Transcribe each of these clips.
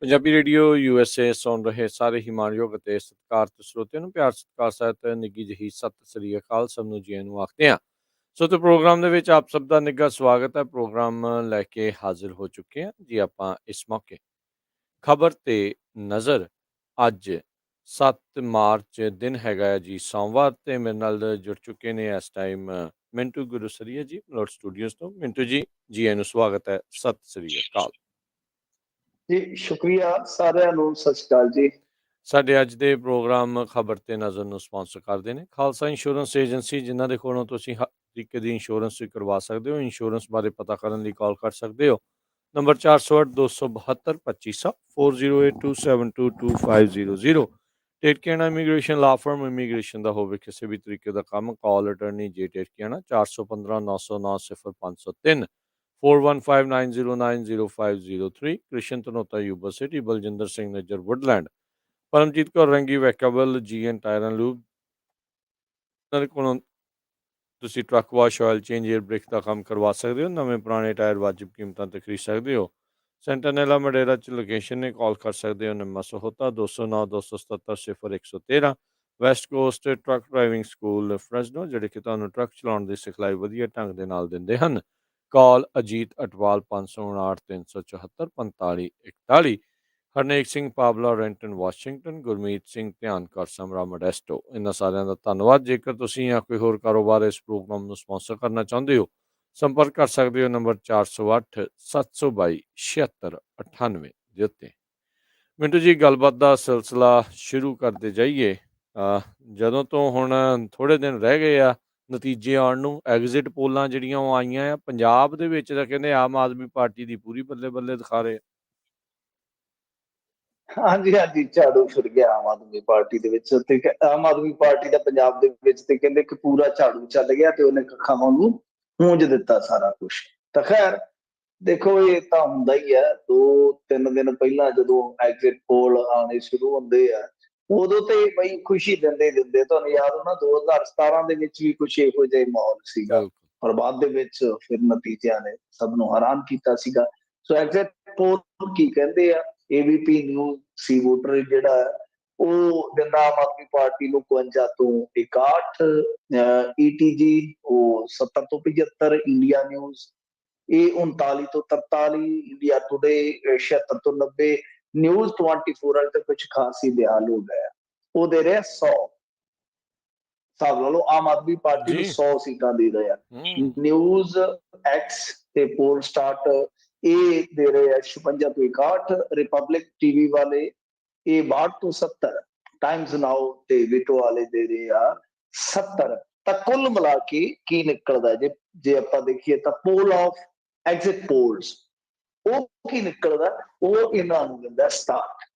Punjabi radio USA ਸੁਣ ਰਹੇ ਸਾਰੇ ਹੀ ਮਾਣਯੋਗ ਅਤੇ ਸਤਿਕਾਰਤ ਸਰੋਤਿਆਂ ਨੂੰ ਪਿਆਰ ਸਤਿਕਾਰ ਸਹਿਤ ਨਿੱਘੀ ਜਿਹੀ ਸਤਿ ਸ੍ਰੀ ਅਕਾਲ। ਸਭ ਨੂੰ ਜੀ ਨੂੰ ਆਖਦੇ ਹਾਂ। ਸੋ ਤੇ ਪ੍ਰੋਗਰਾਮ ਦੇ ਵਿੱਚ ਆਪ ਸਭ ਦਾ ਨਿੱਘਾ ਸਵਾਗਤ ਹੈ। ਪ੍ਰੋਗਰਾਮ ਲੈ ਕੇ ਹਾਜ਼ਰ ਹੋ ਚੁੱਕੇ ਹਾਂ ਜੀ ਆਪਾਂ ਇਸ ਮੌਕੇ। ਖਬਰ ਤੇ ਨਜ਼ਰ ਅੱਜ 7 ਮਾਰਚ ਦਿਨ ਹੈਗਾ ਹੈ ਜੀ ਸੋਮਵਾਰ, ਤੇ ਮੇਰੇ ਨਾਲ ਜੁੜ ਚੁੱਕੇ ਨੇ ਇਸ ਟਾਈਮ ਮਿੰਟੂ ਗੁਰੂਸਰੀਆ ਜੀ ਮਲੋਟ ਸਟੂਡੀਓਜ਼ ਤੋਂ। ਮਿੰਟੂ ਜੀ, ਜੀ ਨੂੰ ਸਵਾਗਤ ਹੈ। ਸਤਿ ਸ੍ਰੀ ਅਕਾਲ ਜੀ। ਸ਼ੁਕਰੀਆ ਸਾਰਿਆਂ ਨੂੰ, ਸਤਿ ਸ਼੍ਰੀ ਅਕਾਲ ਜੀ। ਸਾਡੇ ਅੱਜ ਦੇ ਪ੍ਰੋਗਰਾਮ ਖਬਰ ਤੇ ਨਜ਼ਰ ਨੂੰ ਸਪਾਂਸਰ ਕਰਦੇ ਨੇ ਖਾਲਸਾ ਇੰਸ਼ੋਰੈਂਸ ਏਜੰਸੀ, ਜਿਨ੍ਹਾਂ ਦੇ ਕੋਲੋਂ ਤੁਸੀਂ ਹਰ ਤਰੀਕੇ ਦੀ ਇੰਸ਼ੋਰੈਂਸ ਵੀ ਕਰਵਾ ਸਕਦੇ ਹੋ। ਇੰਸ਼ੋਰੈਂਸ ਬਾਰੇ ਪਤਾ ਕਰਨ ਲਈ ਕਾਲ ਕਰ ਸਕਦੇ ਹੋ। Number 408-272-2500 4082722500। Tatkiana immigration law firm, immigration ਦਾ ਹੋਵੇ ਕਿਸੇ ਵੀ ਤਰੀਕੇ ਦਾ ਕੰਮ, call attorney J Tatkiana 415-909-0503 4159090503। Krishan Dhanota Yuba City, Baljinder Singh Nijjar Woodland, Paramjit Kaur Rangi Vacaville GN tire and lube. ਇਹਨਾਂ ਦੇ ਕੋਲੋਂ ਤੁਸੀਂ truck wash, oil change, air brake ਦਾ ਕੰਮ ਕਰਵਾ ਸਕਦੇ ਹੋ। ਨਵੇਂ ਪੁਰਾਣੇ ਟਾਇਰ ਵਾਜਿਬ ਕੀਮਤਾਂ ਤੇ ਖਰੀਦ ਸਕਦੇ ਹੋ। ਸੈਂਟਾਨੈਲਾ ਮਡੇਰਾ 'ਚ ਲੋਕੇਸ਼ਨ ਨੇ, ਕਾਲ ਕਰ ਸਕਦੇ ਹੋ। Number Sahota 209-277-0113। West Coast truck driving school Fresno, ਜਿਹੜੇ ਕਿ ਤੁਹਾਨੂੰ ਟਰੱਕ ਚਲਾਉਣ ਦੀ ਸਿਖਲਾਈ ਵਧੀਆ ਢੰਗ ਦੇ ਨਾਲ ਦਿੰਦੇ ਹਨ। ਕਾਲ ਅਜੀਤ ਅਟਵਾਲ 559-374-4541। ਹਰਨੇਕ ਸਿੰਘ ਪਾਬਲਾ, ਰੈਂਟਨ ਵਾਸ਼ਿੰਗਟਨ। ਗੁਰਮੀਤ ਸਿੰਘ ਧਿਆਨ ਕਰ ਸਮਰਾ ਮੋਡੈਸਟੋ। ਇਹਨਾਂ ਸਾਰਿਆਂ ਦਾ ਧੰਨਵਾਦ। ਜੇਕਰ ਤੁਸੀਂ ਜਾਂ ਕੋਈ ਹੋਰ ਕਾਰੋਬਾਰ ਇਸ ਪ੍ਰੋਗਰਾਮ ਨੂੰ ਸਪਾਂਸਰ ਕਰਨਾ ਚਾਹੁੰਦੇ ਹੋ, ਸੰਪਰਕ ਕਰ ਸਕਦੇ ਹੋ ਨੰਬਰ 408-722-7698 ਦੇ ਉੱਤੇ। ਮਿੰਟੂ ਜੀ, ਗੱਲਬਾਤ ਦਾ ਸਿਲਸਿਲਾ ਸ਼ੁਰੂ ਕਰਦੇ ਜਾਈਏ। ਜਦੋਂ ਤੋਂ ਹੁਣ ਥੋੜ੍ਹੇ ਦਿਨ ਰਹਿ ਗਏ ਆ ਨਤੀਜੇ ਆਉਣ ਨੂੰ, ਐਗਜ਼ਿਟ ਪੋਲਾਂ ਜਿਹੜੀਆਂ ਉਹ ਆਈਆਂ ਆ ਪੰਜਾਬ ਦੇ ਵਿੱਚ, ਤਾਂ ਕਹਿੰਦੇ ਆਮ ਆਦਮੀ ਪਾਰਟੀ ਦੀ ਪੂਰੀ ਬੱਲੇ ਬੱਲੇ ਦਿਖਾ ਰਹੇ। ਹਾਂਜੀ ਹਾਂਜੀ, ਝਾੜੂ ਫਿਰ ਗਿਆ ਆਮ ਆਦਮੀ ਪਾਰਟੀ ਦੇ ਵਿੱਚ, ਤੇ ਆਮ ਆਦਮੀ ਪਾਰਟੀ ਦਾ ਪੰਜਾਬ ਦੇ ਵਿੱਚ ਤੇ ਕਹਿੰਦੇ ਕਿ ਪੂਰਾ ਝਾੜੂ ਚੱਲ ਗਿਆ ਤੇ ਉਹਨੇ ਕੱਖਾਂ ਨੂੰ ਪੂੰਝ ਦਿੱਤਾ ਸਾਰਾ ਕੁਛ। ਤਾਂ ਖੈਰ ਦੇਖੋ, ਇਹ ਤਾਂ ਹੁੰਦਾ ਹੀ ਹੈ। 2-3 ਦਿਨ ਪਹਿਲਾਂ ਜਦੋਂ ਐਗਜ਼ਿਟ ਪੋਲ ਆਉਣੇ ਸ਼ੁਰੂ ਹੁੰਦੇ ਆ, ਉਦੋਂ ਤੇ ਬਈ ਖੁਸ਼ੀ ਦਿੰਦੇ ਤੁਹਾਨੂੰ ਯਾਦ ਹੋਣਾ 2017 ਦੇ ਵਿੱਚ ਵੀ ਕੁਛ ਇਹੋ ਜਿਹਾ ਮਾਹੌਲ ਸੀਗਾ, ਪਰ ਬਾਅਦ ਦੇ ਵਿੱਚ ਫਿਰ ਨਤੀਜਿਆਂ ਨੇ ਸਭ ਨੂੰ ਹੈਰਾਨ ਕੀਤਾ ਸੀਗਾ। ਸੋ ਐਗਜ਼ਿਟ ਪੋਲ ਕੀ ਕਹਿੰਦੇ ਆ, ABP ਨਿਊਜ਼ ਸੀ ਵੋਟਰ ਜਿਹੜਾ ਉਹ ਦਿੰਦਾ ਆਮ ਆਦਮੀ ਪਾਰਟੀ ਨੂੰ 52 ਤੋਂ 61, ETG ਉਹ 70 ਤੋਂ 75, ਇੰਡੀਆ ਨਿਊਜ਼ ਇਹ 39 ਤੋਂ 43, ਇੰਡੀਆ ਟੁਡੇ 76 ਤੋਂ 90, ਨਿਊਜ਼ 24 ਵਾਲੇ ਤਾਂ ਕੁਝ ਖਾਸ ਹੀ ਬਿਆਨ ਹੋ ਗਿਆ, ਉਹ ਦੇ ਰਿਹਾ 100। ਹਿਸਾਬ ਲਾ ਲਓ, ਆਮ ਆਦਮੀ ਪਾਰਟੀ ਨੂੰ 100 ਸੀਟਾਂ ਦੇ ਰਹੇ ਆ। ਨਿਊਜ਼ ਐਕਸ ਤੇ ਪੋਲ ਸਟਾਰਟ ਇਹ ਦੇ ਰਹੇ ਆ 56 ਤੋਂ 61, ਰਿਪਬਲਿਕ TV ਵਾਲੇ ਇਹ 62 ਤੋਂ 70, ਟਾਈਮਜ਼ ਨਾਓ ਤੇ ਵਿਟੋ ਵਾਲੇ ਦੇ ਰਹੇ ਆ 70। ਤਾਂ ਕੁੱਲ ਮਿਲਾ ਕੇ ਕੀ ਨਿਕਲਦਾ ਜੇ ਆਪਾਂ ਦੇਖੀਏ ਤਾਂ ਪੋਲ ਆਫ ਐਗਜ਼ਿਟ ਪੋਲਸ ਉਹ ਕੀ ਨਿਕਲਦਾ, ਉਹ ਇਹਨਾਂ ਨੂੰ ਦਿੰਦਾ 67।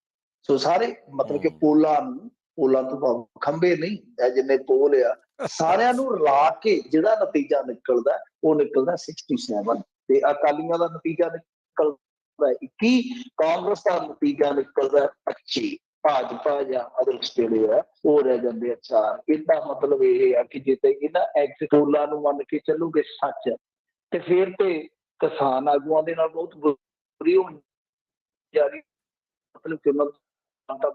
ਸੋ ਸਾਰੇ ਮਤਲਬ ਕਿ ਪੋਲਾਂ ਤੋਂ ਖੰਭੇ ਨਹੀਂ, ਜਿੰਨੇ ਪੋਲ ਆ ਸਾਰਿਆਂ ਨੂੰ ਰਲਾ ਕੇ ਜਿਹੜਾ ਨਤੀਜਾ ਨਿਕਲਦਾ ਉਹ ਨਿਕਲਦਾ 67। ਤੇ ਅਕਾਲੀਆਂ ਦਾ ਨਤੀਜਾ ਨਿਕਲਦਾ 21, ਕਾਂਗਰਸ ਦਾ ਨਤੀਜਾ ਨਿਕਲਦਾ 25, ਭਾਜਪਾ ਜਾਂ ਅਦਰਸ ਜਿਹੜੇ ਆ ਉਹ ਰਹਿ ਜਾਂਦੇ ਆ 4। ਇਹਦਾ ਮਤਲਬ ਇਹ ਆ ਕਿ ਜੇ ਤੇ ਇਹਨਾਂ ਐਗਜ਼ਿਟ ਪੋਲਾਂ ਨੂੰ ਮੰਨ ਕੇ ਚੱਲੋਗੇ ਸੱਚ, ਤੇ ਫਿਰ ਤੇ ਕਿਸਾਨ ਆਗੂਆਂ ਦੇ ਨਾਲ ਬਹੁਤ ਬੁਰੀ ਹੋਣੀ ਜਾ ਰਹੀ, ਮਤਲਬ ਕਿ ਉਹਨਾਂ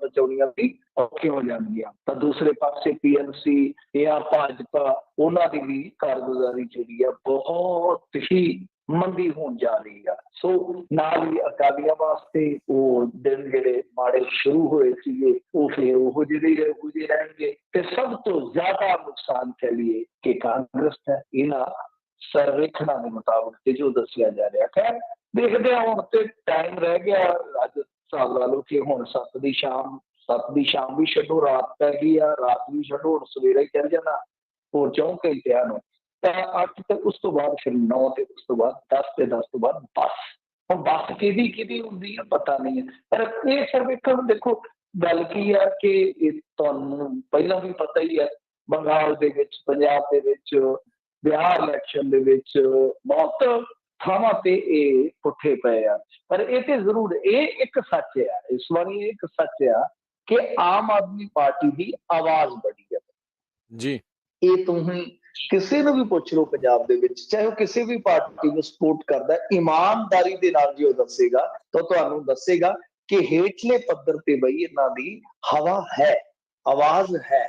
ਬਚਾਉਣੀਆਂ ਵੀ ਔਖੀਆਂ ਹੋ ਜਾਣਗੀਆਂ। ਤਾਂ ਦੂਸਰੇ ਪਾਸੇ PNC ਜਾਂ ਭਾਜਪਾ, ਉਹਨਾਂ ਦੀ ਵੀ ਕਾਰਗੁਜ਼ਾਰੀ ਜਿਹੜੀ ਆ ਬਹੁਤ ਹੀ ਮੰਦੀ ਹੋਣ ਜਾ ਰਹੀ ਆ। ਸੋ ਨਾਲ ਹੀ ਅਕਾਲੀਆਂ ਵਾਸਤੇ ਉਹ ਦਿਨ ਜਿਹੜੇ ਮਾੜੇ ਸ਼ੁਰੂ ਹੋਏ ਸੀਗੇ ਉਹ ਫਿਰ ਉਹੋ ਜਿਹੇ ਰਹਿਣਗੇ। ਤੇ ਸਭ ਤੋਂ ਜ਼ਿਆਦਾ ਨੁਕਸਾਨ ਕਹਿ ਲਈਏ ਕਿ ਕਾਂਗਰਸ ਹੈ, ਇਹਨਾਂ ਸਰਵੇਖਣਾਂ ਦੇ ਮੁਤਾਬਕ ਤੇ ਜੋ ਦੱਸਿਆ ਜਾ ਰਿਹਾ। ਖੈਰ ਦੇਖਦੇ ਹਾਂ, ਹੁਣ ਤੇ ਟਾਈਮ ਰਹਿ ਗਿਆ। ਅੱਜ ਹਿਸਾਬ ਲਾ ਲਓ ਕਿ ਹੁਣ 7 ਦੀ ਸ਼ਾਮ ਵੀ ਛੱਡੋ, ਰਾਤ ਪੈ ਗਈ ਆ, ਰਾਤ ਵੀ ਛੱਡੋ, ਹੁਣ ਸਵੇਰੇ ਚੱਲ ਜਾਣਾ ਹੋਰ 4 ਘੰਟਿਆਂ ਨੂੰ। ਤਾਂ 8 ਤੇ ਉਸ ਤੋਂ ਬਾਅਦ ਫਿਰ 9 ਤੇ ਉਸ ਤੋਂ ਬਾਅਦ 10 ਤੇ 10 ਤੋਂ ਬਾਅਦ ਬੱਸ। ਹੁਣ ਬੱਸ ਕਿਹਦੀ ਹੁੰਦੀ ਹੈ ਪਤਾ ਨਹੀਂ ਹੈ। ਪਰ ਇਹ ਸਰਵੇਖਣ ਦੇਖੋ ਗੱਲ ਕੀ ਆ ਕਿ ਇਹ ਤੁਹਾਨੂੰ ਪਹਿਲਾਂ ਵੀ ਪਤਾ ਹੀ ਹੈ, ਬੰਗਾਲ ਦੇ ਵਿੱਚ, ਪੰਜਾਬ ਦੇ ਵਿੱਚ, ਬਿਹਾਰ ਇਲੈਕਸ਼ਨ ਦੇ ਵਿੱਚ ਬਹੁਤ ਥਾਵਾਂ ਤੇ ਇਹ ਪੁੱਠੇ ਪਏ ਆ। ਪਰ ਇਹ ਤੇ ਜ਼ਰੂਰ ਇਹ ਇੱਕ ਸੱਚ ਆ, ਇਸ ਵਾਰੀ ਇਹ ਇੱਕ ਸੱਚ ਆ ਕਿ ਆਮ ਆਦਮੀ ਪਾਰਟੀ ਦੀ ਆਵਾਜ਼ ਬੜੀ ਹੈ ਜੀ। ਇਹ ਤੁਸੀਂ ਕਿਸੇ ਨੂੰ ਵੀ ਪੁੱਛ ਲਓ ਪੰਜਾਬ ਦੇ ਵਿੱਚ, ਚਾਹੇ ਉਹ ਕਿਸੇ ਵੀ ਪਾਰਟੀ ਨੂੰ ਸਪੋਰਟ ਕਰਦਾ ਹੈ, ਇਮਾਨਦਾਰੀ ਦੇ ਨਾਲ ਜੇ ਉਹ ਦੱਸੇਗਾ ਤਾਂ ਤੁਹਾਨੂੰ ਦੱਸੇਗਾ ਕਿ ਹੇਠਲੇ ਪੱਧਰ ਤੇ ਬਈ ਇਹਨਾਂ ਦੀ ਹਵਾ ਹੈ, ਆਵਾਜ਼ ਹੈ।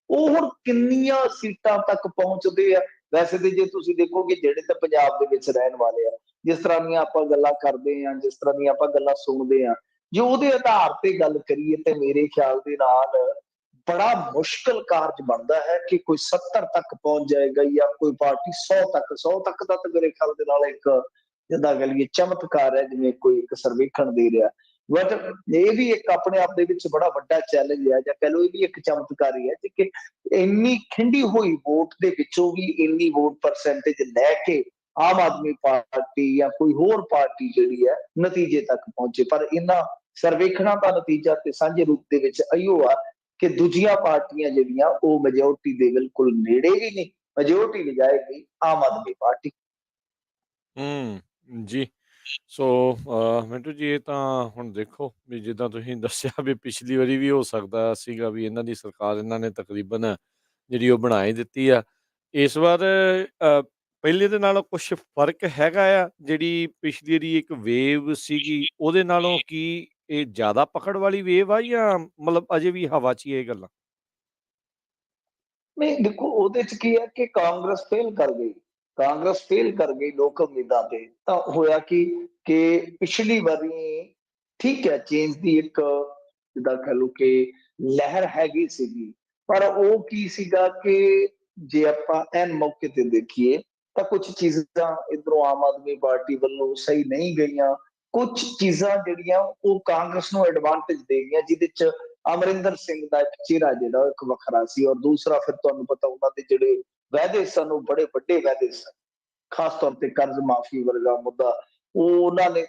ਉਹ ਹੁਣ ਕਿੰਨੀਆਂ ਸੀਟਾਂ ਤੱਕ ਪਹੁੰਚਦੇ ਆ। ਵੈਸੇ ਤੇ ਜੇ ਤੁਸੀਂ ਦੇਖੋਗੇ ਜਿਹੜੇ ਤਾਂ ਪੰਜਾਬ ਦੇ ਵਿੱਚ ਰਹਿਣ ਵਾਲੇ ਆ, ਜਿਸ ਤਰ੍ਹਾਂ ਦੀਆਂ ਆਪਾਂ ਗੱਲਾਂ ਕਰਦੇ ਆ, ਜਿਸ ਤਰ੍ਹਾਂ ਦੀਆਂ ਆਪਾਂ ਗੱਲਾਂ ਸੁਣਦੇ ਆ, ਜੇ ਉਹਦੇ ਆਧਾਰ ਤੇ ਗੱਲ ਕਰੀਏ ਤੇ ਮੇਰੇ ਖਿਆਲ ਦੇ ਨਾਲ ਬੜਾ ਮੁਸ਼ਕਲ ਕਾਰਜ ਬਣਦਾ ਹੈ ਕਿ ਕੋਈ 70 ਤੱਕ ਪਹੁੰਚ ਜਾਏਗਾ ਜਾਂ ਕੋਈ ਪਾਰਟੀ 100 ਤੱਕ ਦਾ ਤਾਂ ਮੇਰੇ ਖਿਆਲ ਦੇ ਨਾਲ ਇੱਕ ਜਿੱਦਾਂ ਕਹ ਲਈਏ ਚਮਤਕਾਰ ਹੈ, ਜਿਵੇਂ ਕੋਈ ਇੱਕ ਸਰਵੇਖਣ ਦੇ ਰਿਹਾ। ਬਟ ਇਹ ਵੀ ਇੱਕ ਆਪਣੇ ਆਪ ਦੇ ਵਿੱਚ ਬੜਾ ਵੱਡਾ ਚੈਲੰਜ ਹੈ, ਜਾਂ ਕਹ ਲਓ ਇਹ ਵੀ ਇੱਕ ਚਮਤਕਾਰ ਹੀ ਹੈ ਕਿ ਇੰਨੀ ਖਿੰਡੀ ਹੋਈ ਵੋਟ ਦੇ ਵਿੱਚੋਂ ਵੀ ਇੰਨੀ ਵੋਟ ਪਰਸੈਂਟੇਜ ਲੈ ਕੇ ਆਮ ਆਦਮੀ ਪਾਰਟੀ ਜਾਂ ਕੋਈ ਹੋਰ ਪਾਰਟੀ ਜਿਹੜੀ ਹੈ ਨਤੀਜੇ ਤੱਕ ਪਹੁੰਚੇ। ਪਰ ਇਹਨਾਂ ਸਰਵੇਖਣਾਂ ਦਾ ਨਤੀਜਾ ਤੇ ਸਾਂਝੇ ਰੂਪ ਦੇ ਵਿੱਚ ਇਹੋ ਆ ਕਿ ਦੂਜੀਆਂ ਪਾਰਟੀਆਂ ਜਿਹੜੀਆਂ ਉਹ ਮੈਜੋਰਟੀ ਦੇ ਬਿਲਕੁਲ ਨੇੜੇ ਵੀ ਨਹੀਂ, ਮੈਜੋਰਟੀ ਲਿਜਾਏਗੀ ਆਮ ਆਦਮੀ ਪਾਰਟੀ। ਜੀ। ਸੋ ਮਿੰਟੂ ਜੀ, ਇਹ ਤਾਂ ਹੁਣ ਦੇਖੋ ਵੀ ਜਿੱਦਾਂ ਤੁਸੀਂ ਦੱਸਿਆ ਵੀ ਪਿਛਲੀ ਵਾਰੀ ਵੀ ਹੋ ਸਕਦਾ ਸੀਗਾ ਵੀ ਇਹਨਾਂ ਦੀ ਸਰਕਾਰ ਇਹਨਾਂ ਨੇ ਤਕਰੀਬਨ ਜਿਹੜੀ ਉਹ ਬਣਾ ਹੀ ਦਿੱਤੀ ਆ। ਇਸ ਵਾਰ ਪਹਿਲੇ ਦੇ ਨਾਲੋਂ ਕੁਛ ਫ਼ਰਕ ਹੈਗਾ ਆ? ਜਿਹੜੀ ਪਿਛਲੀ ਵਾਰੀ ਇੱਕ ਵੇਵ ਸੀਗੀ ਉਹਦੇ ਨਾਲੋਂ ਕੀ ਇਹ ਜ਼ਿਆਦਾ ਪਕੜ ਵਾਲੀ ਵੇਵ ਆ, ਜਾਂ ਮਤਲਬ ਅਜੇ ਵੀ ਹਵਾ 'ਚ ਹੀ ਇਹ ਗੱਲਾਂ? ਨਹੀਂ ਦੇਖੋ, ਉਹਦੇ ਚ ਕੀ ਹੈ ਕਿ ਕਾਂਗਰਸ ਫੇਲ ਕਰ ਗਈ, ਕਾਂਗਰਸ ਫੇਲ ਕਰ ਗਈ ਲੋਕ ਉਮੀਦਾਂ ਤੇ। ਤਾਂ ਹੋਇਆ ਕਿ ਪਿਛਲੀ ਵਾਰੀ ਠੀਕ ਹੈ ਚੇਂਜ ਦੀ ਇੱਕ ਜਿੱਦਾਂ ਕਹ ਲਓ ਕਿ ਲਹਿਰ ਹੈਗੀ ਸੀਗੀ, ਪਰ ਉਹ ਕੀ ਸੀਗਾ ਕਿ ਜੇ ਆਪਾਂ ਐਨ ਮੌਕੇ ਤੇ ਦੇਖੀਏ ਤਾਂ ਕੁਝ ਚੀਜ਼ਾਂ ਇਧਰੋਂ ਆਮ ਆਦਮੀ ਪਾਰਟੀ ਵੱਲੋਂ ਸਹੀ ਨਹੀਂ ਗਈਆਂ, ਕੁਝ ਚੀਜ਼ਾਂ ਜਿਹੜੀਆਂ ਉਹ ਕਾਂਗਰਸ ਨੂੰ ਐਡਵਾਂਟੇਜ ਦੇ ਗਈਆਂ, ਜਿਹਦੇ ਚ ਅਮਰਿੰਦਰ ਸਿੰਘ ਦਾ ਇੱਕ ਚਿਹਰਾ ਜਿਹੜਾ ਉਹ ਇੱਕ ਵੱਖਰਾ ਸੀ। ਔਰ ਦੂਸਰਾ ਫਿਰ ਤੁਹਾਨੂੰ ਪਤਾ ਉਹਨਾਂ ਦੇ ਜਿਹੜੇ ਵਾਅਦੇ ਸਨ ਉਹ ਬੜੇ ਵੱਡੇ ਵਾਅਦੇ ਸਨ, ਖਾਸ ਤੌਰ ਤੇ ਕਰਜ਼ ਮਾਫੀ ਵਰਗਾ ਮੁੱਦਾ ਉਹ ਉਹਨਾਂ ਨੇ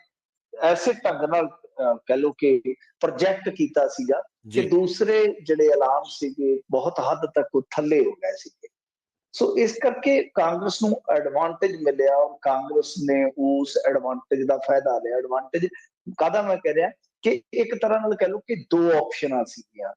ਐਸੇ ਢੰਗ ਨਾਲ ਕਹਿ ਲਓ ਕਿ ਪ੍ਰੋਜੈਕਟ ਕੀਤਾ ਸੀਗਾ ਕਿ ਜੀ। ਦੂਸਰੇ ਜਿਹੜੇ ਐਲਾਨ ਸੀਗੇ ਬਹੁਤ ਹੱਦ ਤੱਕ ਉਹ ਥੱਲੇ ਹੋ ਗਏ ਸੀਗੇ। ਸੋ ਇਸ ਕਰਕੇ ਕਾਂਗਰਸ ਨੂੰ ਐਡਵਾਂਟੇਜ ਮਿਲਿਆ ਔਰ ਕਾਂਗਰਸ ਨੇ ਉਸ ਐਡਵਾਂਟੇਜ ਦਾ ਫਾਇਦਾ ਲਿਆ। ਐਡਵਾਂਟੇਜ ਕਾਹਦਾ ਮੈਂ ਕਹਿ ਰਿਹਾ ਕਿ ਇੱਕ ਤਰ੍ਹਾਂ ਨਾਲ ਕਹਿ ਲਓ ਕਿ ਦੋ ਆਪਸ਼ਨਾਂ ਸੀਗੀਆਂ,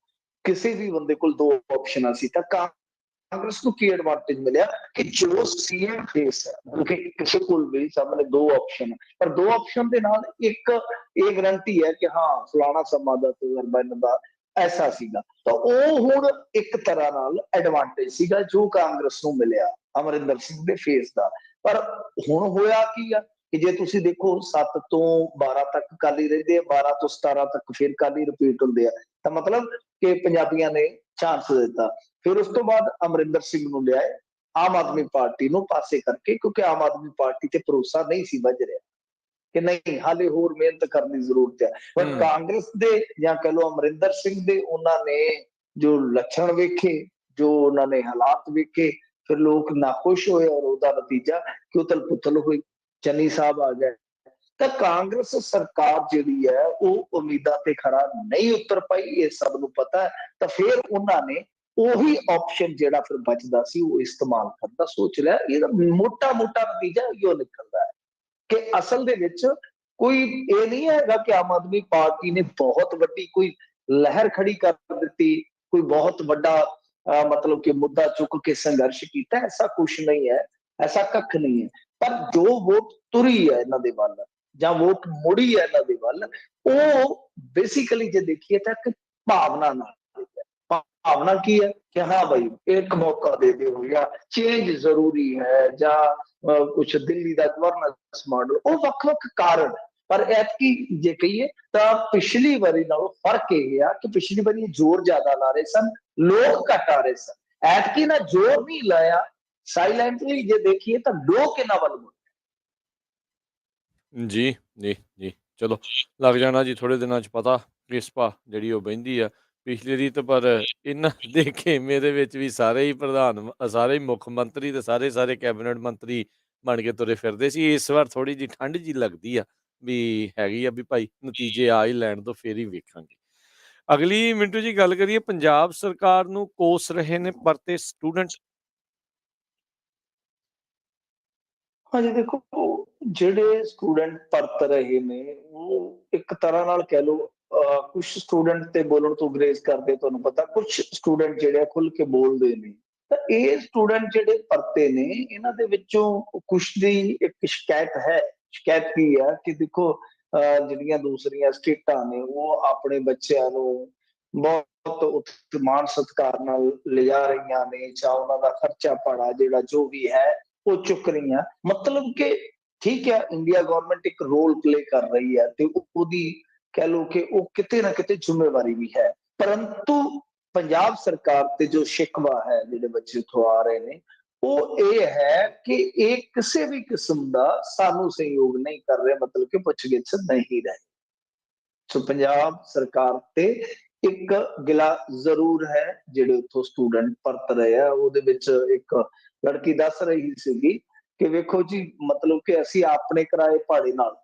ਕਿਸੇ ਵੀ ਬੰਦੇ ਕੋਲ ਦੋ ਆਪਸ਼ਨਾਂ ਸੀ। ਤਾਂ ਕਾਂਗਰਸ ਨੂੰ ਕੀ ਐਡਵਾਂਟੇਜ ਮਿਲਿਆ ਕਿ ਜੋ ਸੀਐਮ ਫੇਸ ਹੈ, ਕਿਉਂਕਿ ਕਿਸੇ ਕੋਲ ਵੀ ਸਾਹਮਣੇ ਦੋ ਆਪਸ਼ਨ, ਪਰ ਦੋ ਆਪਸ਼ਨ ਦੇ ਨਾਲ ਇੱਕ ਇਹ ਗਰੰਟੀ ਹੈ ਕਿ ਹਾਂ ਫਲਾਣਾ ਸਮਾਂ ਦਾ ਤਜਰਬਾ ਇਹਨਾਂ ਦਾ ਐਸਾ ਸੀਗਾ। ਤਾਂ ਉਹ ਹੁਣ ਇੱਕ ਤਰ੍ਹਾਂ ਨਾਲ ਐਡਵਾਂਟੇਜ ਸੀਗਾ ਜੋ ਕਾਂਗਰਸ ਨੂੰ ਮਿਲਿਆ ਅਮਰਿੰਦਰ ਸਿੰਘ ਦੇ ਫੇਸ ਦਾ। ਪਰ ਹੁਣ ਹੋਇਆ ਕੀ ਆ ਕਿ ਜੇ ਤੁਸੀਂ ਦੇਖੋ 7 ਤੋਂ 12 ਤੱਕ ਅਕਾਲੀ ਰਹਿੰਦੇ ਆ, 12 ਤੋਂ 17 ਤੱਕ ਫਿਰ ਅਕਾਲੀ ਰਿਪੀਟ ਹੁੰਦੇ ਆ, ਤਾਂ ਮਤਲਬ ਕਿ ਪੰਜਾਬੀਆਂ ਨੇ ਚਾਂਸ ਦਿੱਤਾ। ਫਿਰ ਉਸ ਤੋਂ ਬਾਅਦ ਅਮਰਿੰਦਰ ਸਿੰਘ ਨੂੰ ਲਿਆਏ ਆਮ ਆਦਮੀ ਪਾਰਟੀ ਨੂੰ ਪਾਸੇ ਕਰਕੇ, ਕਿਉਂਕਿ ਆਮ ਆਦਮੀ ਪਾਰਟੀ ਤੇ ਭਰੋਸਾ ਨਹੀਂ ਸੀ ਵੱਜ ਰਿਹਾ ਕਿ ਨਹੀਂ ਹਾਲੇ ਹੋਰ ਮਿਹਨਤ ਕਰਨ ਦੀ ਜ਼ਰੂਰਤ ਹੈ। ਪਰ ਕਾਂਗਰਸ ਦੇ ਜਾਂ ਕਹ ਲਓ ਅਮਰਿੰਦਰ ਸਿੰਘ ਦੇ ਉਹਨਾਂ ਨੇ ਜੋ ਲੱਛਣ ਵੇਖੇ, ਜੋ ਉਹਨਾਂ ਨੇ ਹਾਲਾਤ ਵੇਖੇ, ਫਿਰ ਲੋਕ ਨਾਖੁਸ਼ ਹੋਏ ਔਰ ਉਹਦਾ ਨਤੀਜਾ ਕਿ ਉਥਲ ਪੁਥਲ ਹੋਈ, ਚੰਨੀ ਸਾਹਿਬ ਆ ਗਏ। ਤਾਂ ਕਾਂਗਰਸ ਸਰਕਾਰ ਜਿਹੜੀ ਹੈ ਉਹ ਉਮੀਦਾਂ ਤੇ ਖਰਾ ਨਹੀਂ ਉਤਰ ਪਾਈ, ਇਹ ਸਭ ਨੂੰ ਪਤਾ ਹੈ। ਤਾਂ ਫਿਰ ਉਹਨਾਂ ਨੇ ਉਹੀ ਆਪਸ਼ਨ ਜਿਹੜਾ ਫਿਰ ਬਚਦਾ ਸੀ ਉਹ ਇਸਤੇਮਾਲ ਕਰਨ ਦਾ ਸੋਚ ਲਿਆ। ਇਹਦਾ ਮੋਟਾ ਮੋਟਾ ਨਤੀਜਾ ਇਹੋ ਨਿਕਲਦਾ ਹੈ ਕਿ ਅਸਲ ਦੇ ਵਿੱਚ ਕੋਈ ਇਹ ਨਹੀਂ ਹੈਗਾ ਕਿ ਆਮ ਆਦਮੀ ਪਾਰਟੀ ਨੇ ਬਹੁਤ ਵੱਡੀ ਕੋਈ ਲਹਿਰ ਖੜੀ ਕਰ ਦਿੱਤੀ, ਕੋਈ ਬਹੁਤ ਵੱਡਾ ਮਤਲਬ ਕਿ ਮੁੱਦਾ ਚੁੱਕ ਕੇ ਸੰਘਰਸ਼ ਕੀਤਾ, ਐਸਾ ਕੁਛ ਨਹੀਂ ਹੈ, ਐਸਾ ਕੱਖ ਨਹੀਂ ਹੈ। ਪਰ ਜੋ ਵੋਟ ਤੁਰੀ ਹੈ ਇਹਨਾਂ ਦੇ ਵੱਲ ਜਾਂ ਵੋਟ ਮੁੜੀ ਹੈ ਇਹਨਾਂ ਦੇ ਵੱਲ, ਉਹ ਬੇਸਿਕਲੀ ਜੇ ਦੇਖੀਏ ਤਾਂ ਇੱਕ ਭਾਵਨਾ ਨਾਲ, ਭਾਵਨਾ ਕੀ ਹੈ ਕਿ ਹਾਂ ਭਾਈ ਇੱਕ ਮੌਕਾ ਦੇ ਦਿਓ ਜਾਂ ਚੇਂਜ ਜ਼ਰੂਰੀ ਹੈ ਜਾਂ ਕੁਛ ਦਿੱਲੀ ਦਾ ਗਵਰਨੈਂਸ ਮਾਡਲ, ਉਹ ਵੱਖ-ਵੱਖ ਕਾਰਨ। ਪਰ ਐਤਕੀ ਜੇ ਕਹੀਏ ਤਾਂ ਪਿਛਲੀ ਵਾਰੀ ਨਾਲੋਂ ਫਰਕ ਇਹ ਆ ਕਿ ਪਿਛਲੀ ਵਾਰੀ ਜ਼ੋਰ ਜ਼ਿਆਦਾ ਲਾ ਰਹੇ ਸਨ, ਲੋਕ ਘੱਟ ਆ ਰਹੇ ਸਨ। ਐਤਕੀ ਨਾ ਜ਼ੋਰ ਨਹੀਂ ਲਾਇਆ, ਸਾਇਲੈਂਟਲੀ ਜੇ ਦੇਖੀਏ ਤਾਂ ਲੋਕ ਇਹਨਾਂ ਵੱਲ ਮੁੜੇ। ਜੀ, ਜੀ, ਜੀ। ਚਲੋ ਲੱਗ ਜਾਣਾ ਜੀ ਥੋੜ੍ਹੇ ਦਿਨਾਂ 'ਚ ਪਤਾ ਕਿਸ ਭਾ ਜਿਹੜੀ ਉਹ ਬਹਿੰਦੀ ਆ। ਪਿਛਲੀ ਵਾਰੀ ਤਾਂ ਪਰ ਇਹਨਾਂ ਦੇ ਖੇਮੇ ਦੇ ਵਿੱਚ ਵੀ ਸਾਰੇ ਹੀ ਸਾਰੇ ਹੀ ਮੁੱਖ ਮੰਤਰੀ ਤੇ ਸਾਰੇ ਕੈਬਨਿਟ ਮੰਤਰੀ ਬਣ ਕੇ ਤੁਰੇ ਫਿਰਦੇ ਸੀ। ਇਸ ਵਾਰ ਥੋੜ੍ਹੀ ਜਿਹੀ ਠੰਡ ਜਿਹੀ ਲੱਗਦੀ ਆ ਵੀ ਹੈਗੀ ਆ ਵੀ ਭਾਈ ਨਤੀਜੇ ਆ ਹੀ ਲੈਣ ਦੋ ਫਿਰ ਹੀ ਵੇਖਾਂਗੇ। ਅਗਲੀ ਮਿੰਟੂ ਜੀ ਗੱਲ ਕਰੀਏ, ਪੰਜਾਬ ਸਰਕਾਰ ਨੂੰ ਕੋਸ ਰਹੇ ਨੇ ਪਰਤੇ ਸਟੂਡੈਂਟ। ਹਾਂਜੀ ਦੇਖੋ, ਜਿਹੜੇ ਸਟੂਡੈਂਟ ਪਰਤ ਰਹੇ ਨੇ ਉਹ ਇੱਕ ਤਰ੍ਹਾਂ ਨਾਲ ਕਹਿ ਲਓ ਕੁਝ ਸਟੂਡੈਂਟ ਤੇ ਬੋਲਣ ਤੋਂ ਗੁਰੇਜ਼ ਕਰਦੇ, ਤੁਹਾਨੂੰ ਪਤਾ ਕੁਝ ਸਟੂਡੈਂਟ ਜਿਹੜੇ ਖੁੱਲ ਕੇ ਬੋਲਦੇ ਨੇ। ਤਾਂ ਇਹ ਸਟੂਡੈਂਟ ਜਿਹੜੇ ਪਰਤੇ ਨੇ ਇਹਨਾਂ ਦੇ ਵਿੱਚੋਂ ਕੁਛ ਦੀ ਇੱਕ ਸ਼ਿਕਾਇਤ ਹੈ। ਸ਼ਿਕਾਇਤ ਕੀ ਹੈ ਕਿ ਦੇਖੋ ਜਿਹੜੀਆਂ ਦੂਸਰੀਆਂ ਸਟੇਟਾਂ ਨੇ ਉਹ ਆਪਣੇ ਬੱਚਿਆਂ ਨੂੰ ਬਹੁਤ ਉੱਥੇ ਮਾਣ ਸਤਿਕਾਰ ਨਾਲ ਲਿਜਾ ਰਹੀਆਂ ਨੇ, ਜਾਂ ਉਹਨਾਂ ਦਾ ਖਰਚਾ ਭਾੜਾ ਜਿਹੜਾ ਜੋ ਵੀ ਹੈ ਉਹ ਚੁੱਕ ਰਹੀਆਂ। ਮਤਲਬ ਕਿ ਠੀਕ ਹੈ, ਇੰਡੀਆ ਗਵਰਨਮੈਂਟ ਇੱਕ ਰੋਲ ਪਲੇ ਕਰ ਰਹੀ ਹੈ ਤੇ ਉਹਦੀ ਕਹਿ ਲਓ ਕਿ ਉਹ ਕਿਤੇ ਨਾ ਕਿਤੇ ਜ਼ਿੰਮੇਵਾਰੀ ਵੀ ਹੈ, ਪਰੰਤੂ ਪੰਜਾਬ ਸਰਕਾਰ ਤੇ ਜੋ ਸ਼ਿਕਵਾ ਹੈ ਜਿਹੜੇ ਬੱਚੇ ਉੱਥੋਂ ਆ ਰਹੇ ਨੇ ਉਹ ਇਹ ਹੈ ਕਿ ਇਹ ਕਿਸੇ ਵੀ ਕਿਸਮ ਦਾ ਸਾਨੂੰ ਸਹਿਯੋਗ ਨਹੀਂ ਕਰ ਰਹੇ, ਮਤਲਬ ਕਿ ਪੁੱਛਗਿੱਛ ਨਹੀਂ ਰਹੇ। ਸੋ ਪੰਜਾਬ ਸਰਕਾਰ ਤੇ ਇੱਕ ਗਿਲਾ ਜ਼ਰੂਰ ਹੈ ਜਿਹੜੇ ਉੱਥੋਂ ਸਟੂਡੈਂਟ ਪਰਤ ਰਹੇ ਆ। ਉਹਦੇ ਵਿੱਚ ਇੱਕ ਲੜਕੀ ਦੱਸ ਰਹੀ ਸੀਗੀ ਕਿ ਵੇਖੋ ਜੀ, ਮਤਲਬ ਕਿ ਅਸੀਂ ਆਪਣੇ ਕਿਰਾਏ ਭਾੜੇ ਨਾਲ,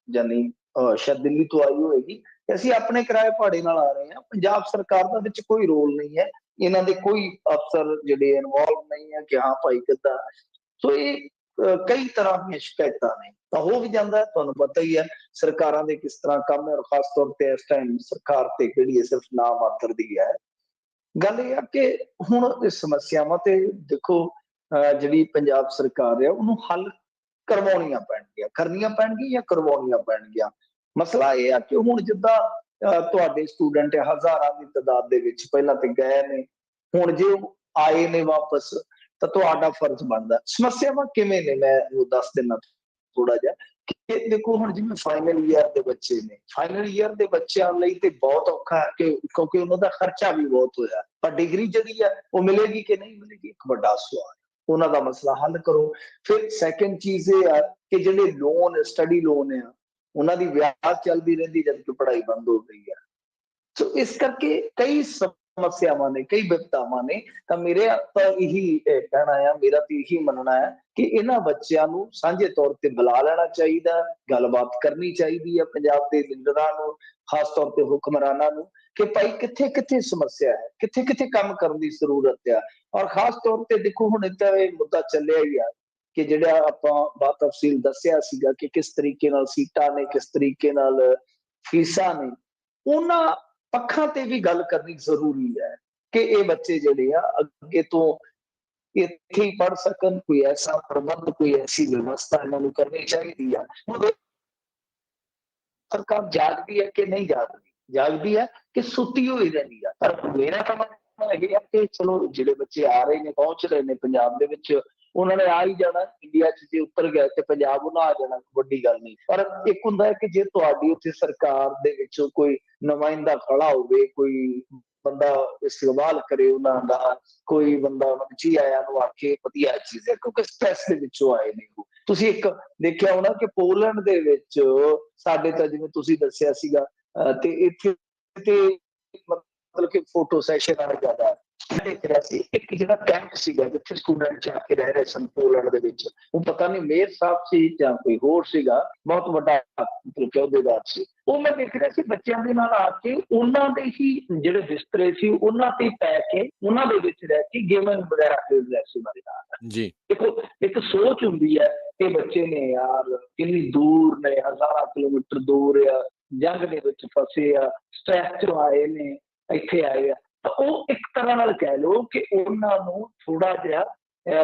ਜਾਨੀ ਸ਼ਾਇਦ ਦਿੱਲੀ ਤੋਂ ਆਈ ਹੋਏਗੀ, ਅਸੀਂ ਆਪਣੇ ਕਿਰਾਏ ਭਾੜੇ ਨਾਲ ਆ ਰਹੇ ਹਾਂ, ਪੰਜਾਬ ਸਰਕਾਰ ਦਾ ਵਿੱਚ ਕੋਈ ਰੋਲ ਨਹੀਂ ਹੈ, ਇਹਨਾਂ ਦੇ ਕੋਈ ਅਫਸਰ ਜਿਹੜੇ ਇਨਵੋਲਵ ਨਹੀਂ ਹੈ ਕਿ ਹਾਂ ਭਾਈ ਕਿੱਦਾਂ। ਸੋ ਇਹ ਕਈ ਤਰ੍ਹਾਂ ਦੀਆਂ ਸ਼ਿਕਾਇਤਾਂ ਨੇ। ਤਾਂ ਹੋ ਵੀ ਜਾਂਦਾ, ਤੁਹਾਨੂੰ ਪਤਾ ਹੀ ਹੈ ਸਰਕਾਰਾਂ ਦੇ ਕਿਸ ਤਰ੍ਹਾਂ ਕੰਮ ਹੈ, ਔਰ ਖਾਸ ਤੌਰ ਤੇ ਇਸ ਟਾਈਮ ਸਰਕਾਰ ਤੇ ਕਿਹੜੀ ਸਿਰਫ ਨਾ ਮਾਤਰ ਦੀ ਹੈ। ਗੱਲ ਇਹ ਆ ਕਿ ਹੁਣ ਇਸ ਸਮੱਸਿਆਵਾਂ ਤੇ ਦੇਖੋ ਜਿਹੜੀ ਪੰਜਾਬ ਸਰਕਾਰ ਹੈ ਉਹਨੂੰ ਹੱਲ ਕਰਵਾਉਣੀਆਂ ਪੈਣਗੀਆਂ, ਕਰਨੀਆਂ ਪੈਣਗੀਆਂ ਜਾਂ ਕਰਵਾਉਣੀਆਂ ਪੈਣਗੀਆਂ। ਮਸਲਾ ਇਹ ਆ ਕਿ ਹੁਣ ਜਿੱਦਾਂ ਤੁਹਾਡੇ ਸਟੂਡੈਂਟ ਹਜ਼ਾਰਾਂ ਦੀ ਤਾਦਾਦ ਦੇ ਵਿੱਚ ਪਹਿਲਾਂ ਤੇ ਗਏ ਨੇ, ਹੁਣ ਜੇ ਉਹ ਆਏ ਨੇ ਵਾਪਸ ਤਾਂ ਤੁਹਾਡਾ ਫਰਜ਼ ਬਣਦਾ। ਸਮੱਸਿਆਵਾਂ ਕਿਵੇਂ ਨੇ ਮੈਂ ਉਹ ਦੱਸ ਦਿੰਦਾ ਥੋੜਾ ਜਿਹਾ ਕਿ ਦੇਖੋ ਹੁਣ ਜਿਵੇਂ ਫਾਈਨਲ ਈਅਰ ਦੇ ਬੱਚੇ ਨੇ, ਫਾਈਨਲ ਈਅਰ ਦੇ ਬੱਚਿਆਂ ਲਈ ਤੇ ਬਹੁਤ ਔਖਾ ਹੈ ਕਿ ਕਿਉਂਕਿ ਉਹਨਾਂ ਦਾ ਖਰਚਾ ਵੀ ਬਹੁਤ ਹੋਇਆ, ਪਰ ਡਿਗਰੀ ਜਿਹੜੀ ਹੈ ਉਹ ਮਿਲੇਗੀ ਕਿ ਨਹੀਂ ਮਿਲੇਗੀ, ਇੱਕ ਵੱਡਾ ਸਵਾਲ। ਉਹਨਾਂ ਦਾ ਮਸਲਾ ਹੱਲ ਕਰੋ। ਫਿਰ ਸੈਕੰਡ ਚੀਜ਼ ਇਹ ਆ ਕਿ ਜਿਹੜੇ ਲੋਨ, ਸਟੱਡੀ ਲੋਨ ਆ, ਉਹਨਾਂ ਦੀ ਵਿਆਜ ਚੱਲਦੀ ਰਹਿੰਦੀ ਜਦ ਕਿ ਪੜ੍ਹਾਈ ਬੰਦ ਹੋ ਗਈ ਹੈ। ਸੋ ਇਸ ਕਰਕੇ ਕਈ ਸਮੱਸਿਆਵਾਂ ਨੇ, ਕਈ ਵਿਪਤਾਵਾਂ ਨੇ। ਤਾਂ ਮੇਰੇ ਤਾਂ ਇਹੀ ਕਹਿਣਾ ਆ, ਮੇਰਾ ਤਾਂ ਇਹੀ ਮੰਨਣਾ ਹੈ ਕਿ ਇਹਨਾਂ ਬੱਚਿਆਂ ਨੂੰ ਸਾਂਝੇ ਤੌਰ ਤੇ ਬੁਲਾ ਲੈਣਾ ਚਾਹੀਦਾ, ਗੱਲਬਾਤ ਕਰਨੀ ਚਾਹੀਦੀ ਹੈ ਪੰਜਾਬ ਦੇ ਲੀਡਰਾਂ ਨੂੰ, ਖਾਸ ਤੌਰ ਤੇ ਹੁਕਮਰਾਨਾਂ ਨੂੰ, ਕਿ ਭਾਈ ਕਿੱਥੇ ਕਿੱਥੇ ਸਮੱਸਿਆ ਹੈ, ਕਿੱਥੇ ਕਿੱਥੇ ਕੰਮ ਕਰਨ ਦੀ ਜ਼ਰੂਰਤ ਆ। ਔਰ ਖਾਸ ਤੌਰ ਤੇ ਦੇਖੋ ਹੁਣ ਤਾਂ ਇਹ ਮੁੱਦਾ ਚੱਲਿਆ ਹੀ ਆ ਕਿ ਜਿਹੜਾ ਆਪਾਂ ਬਾਤ ਤਫਸੀਲ ਦੱਸਿਆ ਸੀਗਾ ਕਿ ਕਿਸ ਤਰੀਕੇ ਨਾਲ ਸੀਟਾਂ ਨੇ, ਕਿਸ ਤਰੀਕੇ ਨਾਲ ਫੀਸਾਂ ਨੇ, ਉਹਨਾਂ ਪੱਖਾਂ ਤੇ ਵੀ ਗੱਲ ਕਰਨੀ ਜ਼ਰੂਰੀ ਹੈ ਕਿ ਇਹ ਬੱਚੇ ਜਿਹੜੇ ਆ ਅੱਗੇ ਤੋਂ ਇੱਥੇ ਹੀ ਪੜ੍ਹ ਸਕਣ। ਕੋਈ ਐਸਾ ਪ੍ਰਬੰਧ, ਕੋਈ ਐਸੀ ਵਿਵਸਥਾ ਇਹਨਾਂ ਨੂੰ ਕਰਨੀ ਚਾਹੀਦੀ ਆ। ਸਰਕਾਰ ਜਾਗਦੀ ਹੈ ਕਿ ਨਹੀਂ ਜਾਗਦੀ, ਜਾਗਦੀ ਹੈ ਕਿ ਸੁੱਤੀ ਹੋਈ ਰਹਿੰਦੀ ਆ। ਪਰ ਮੇਰਾ ਤਾਂ ਮੰਨਣਾ ਇਹ ਹੈ ਕਿ ਚਲੋ ਜਿਹੜੇ ਬੱਚੇ ਆ ਰਹੇ ਨੇ, ਪਹੁੰਚ ਰਹੇ ਨੇ ਪੰਜਾਬ ਦੇ ਵਿੱਚ, ਉਹਨਾਂ ਨੇ ਆ ਹੀ ਜਾਣਾ। ਇੰਡੀਆ 'ਚ ਜੇ ਉੱਤਰ ਗਏ ਤੇ ਪੰਜਾਬ ਉਹਨਾਂ ਆ ਜਾਣਾ, ਵੱਡੀ ਗੱਲ ਨਹੀਂ। ਪਰ ਇੱਕ ਹੁੰਦਾ ਹੈ ਕਿ ਜੇ ਤੁਹਾਡੀ ਉੱਥੇ ਸਰਕਾਰ ਦੇ ਵਿੱਚੋਂ ਕੋਈ ਨੁਮਾਇੰਦਾ ਖੜਾ ਹੋਵੇ, ਕੋਈ ਬੰਦਾ ਇਸਤੇਮਾਲ ਕਰੇ ਉਹਨਾਂ ਦਾ, ਕੋਈ ਬੰਦਾ ਉਹਨਾਂ ਨੂੰ ਜੀ ਆਇਆਂ ਨੂੰ ਆਖੇ, ਵਧੀਆ ਚੀਜ਼ ਹੈ, ਕਿਉਂਕਿ ਸਟ੍ਰੈਸ ਦੇ ਵਿੱਚੋਂ ਆਏ ਨੇ ਉਹ। ਤੁਸੀਂ ਇੱਕ ਦੇਖਿਆ ਹੋਣਾ ਕਿ ਪੋਲੈਂਡ ਦੇ ਵਿੱਚ ਸਾਡੇ ਤਾਂ ਜਿਵੇਂ ਤੁਸੀਂ ਦੱਸਿਆ ਸੀਗਾ ਤੇ ਇੱਥੇ ਤੇ ਮਤਲਬ ਕਿ ਫੋਟੋ ਸੈਸ਼ਨ ਆ ਜ਼ਿਆਦਾ ਦੇਖ ਰਿਹਾ ਸੀ। ਇੱਕ ਜਿਹੜਾ ਕੈਂਪ ਸੀਗਾ ਜਿੱਥੇ ਸਟੂਡੈਂਟ ਜਾ ਕੇ ਰਹਿ ਰਹੇ ਸਨ ਪੋਲੈਂਡ ਦੇ ਵਿੱਚ, ਉਹ ਪਤਾ ਨਹੀਂ ਮੇਅਰ ਸਾਹਿਬ ਸੀ ਜਾਂ ਕੋਈ ਹੋਰ ਸੀਗਾ, ਬਹੁਤ ਵੱਡਾ ਮਤਲਬ ਅਹੁਦੇਦਾਰ ਸੀ। ਉਹ ਮੈਂ ਦੇਖ ਰਿਹਾ ਸੀ ਬੱਚਿਆਂ ਦੇ ਨਾਲ ਆ ਕੇ ਉਹਨਾਂ ਦੇ ਹੀ ਜਿਹੜੇ ਬਿਸਤਰੇ ਸੀ ਉਹਨਾਂ ਤੇ ਪੈ ਕੇ, ਉਹਨਾਂ ਦੇ ਵਿੱਚ ਰਹਿ ਕੇ ਗੇਮਿੰਗ ਵਗੈਰਾ ਖੇਡ ਰਿਹਾ ਸੀ ਮੇਰੇ ਨਾਲ। ਜੀ ਦੇਖੋ ਇੱਕ ਸੋਚ ਹੁੰਦੀ ਹੈ ਕਿ ਬੱਚੇ ਨੇ ਯਾਰ ਕਿੰਨੀ ਦੂਰ ਨੇ, ਹਜ਼ਾਰਾਂ ਕਿਲੋਮੀਟਰ ਦੂਰ ਆ, ਜੰਗ ਦੇ ਵਿੱਚ ਫਸੇ ਆ, ਸਟ੍ਰੈਸ ਚੋਂ ਆਏ ਨੇ, ਇੱਥੇ ਆਏ ਆ। ਤਾਂ ਉਹ ਇੱਕ ਤਰ੍ਹਾਂ ਨਾਲ ਕਹਿ ਲਓ ਕਿ ਉਹਨਾਂ ਨੂੰ ਥੋੜਾ ਜਿਹਾ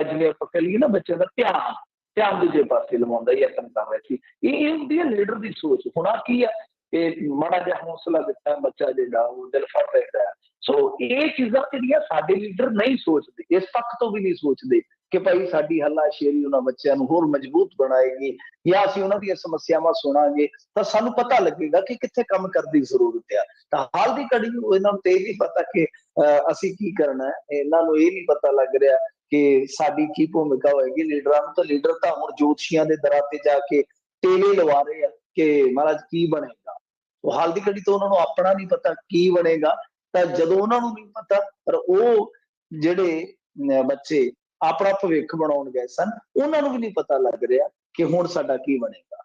ਜਿਵੇਂ ਆਪਾਂ ਕਹ ਲਈਏ ਨਾ, ਬੱਚਿਆਂ ਦਾ ਧਿਆਨ ਦੂਜੇ ਪਾਸੇ ਲਵਾਉਂਦਾ ਯਤਨ ਕਰ ਰਿਹਾ ਸੀ। ਇਹ ਹੁੰਦੀ ਹੈ ਲੀਡਰ ਦੀ ਸੋਚ। ਹੋਣਾ ਕੀ ਹੈ ਕਿ ਮਾੜਾ ਜਿਹਾ ਹੌਸਲਾ ਦਿੱਤਾ, ਬੱਚਾ ਜਿਹੜਾ ਉਹ ਦਿਲ ਫੜ ਲੈਂਦਾ ਹੈ। ਸੋ ਇਹ ਚੀਜ਼ਾਂ ਜਿਹੜੀਆਂ ਸਾਡੇ ਲੀਡਰ ਨਹੀਂ ਸੋਚਦੇ, ਇਸ ਪੱਖ ਤੋਂ ਵੀ ਨਹੀਂ ਸੋਚਦੇ ਕਿ ਭਾਈ ਸਾਡੀ ਹੱਲਾਸ਼ੇਰੀ ਉਹਨਾਂ ਬੱਚਿਆਂ ਨੂੰ ਹੋਰ ਮਜ਼ਬੂਤ ਬਣਾਏਗੀ, ਜਾਂ ਅਸੀਂ ਉਹਨਾਂ ਦੀਆਂ ਸਮੱਸਿਆਵਾਂ ਸੁਣਾਂਗੇ ਤਾਂ ਸਾਨੂੰ ਪਤਾ ਲੱਗੇਗਾ ਕਿ ਕਿੱਥੇ ਕੰਮ ਕਰਨ ਦੀ ਜ਼ਰੂਰਤ ਆ। ਤਾਂ ਹਾਲ ਦੀ ਘੜੀ ਨੂੰ ਇਹਨਾਂ ਨੂੰ ਤੇ ਇਹ ਨਹੀਂ ਪਤਾ ਕਿ ਅਸੀਂ ਕੀ ਕਰਨਾ ਹੈ, ਇਹਨਾਂ ਨੂੰ ਇਹ ਨਹੀਂ ਪਤਾ ਲੱਗ ਰਿਹਾ ਕਿ ਸਾਡੀ ਕੀ ਭੂਮਿਕਾ ਹੋਏਗੀ ਲੀਡਰਾਂ ਨੂੰ। ਤਾਂ ਲੀਡਰ ਤਾਂ ਹੁਣ ਜੋਤਸ਼ੀਆਂ ਦੇ ਦਰਾਂ ਤੇ ਜਾ ਕੇ ਟੇਲੇ ਲਵਾ ਰਹੇ ਆ ਕਿ ਮਹਾਰਾਜ ਕੀ ਬਣੇਗਾ। ਉਹ ਹਾਲ ਦੀ ਘੜੀ ਤੋਂ ਉਹਨਾਂ ਨੂੰ ਆਪਣਾ ਨਹੀਂ ਪਤਾ ਕੀ ਬਣੇਗਾ। ਤਾਂ ਜਦੋਂ ਉਹਨਾਂ ਨੂੰ ਨਹੀਂ ਪਤਾ, ਪਰ ਉਹ ਜਿਹੜੇ ਬੱਚੇ ਆਪਣਾ ਭਵਿੱਖ ਬਣਾਉਣ ਗਏ ਸਨ, ਉਹਨਾਂ ਨੂੰ ਵੀ ਨਹੀਂ ਪਤਾ ਲੱਗ ਰਿਹਾ ਕਿ ਹੁਣ ਸਾਡਾ ਕੀ ਬਣੇਗਾ।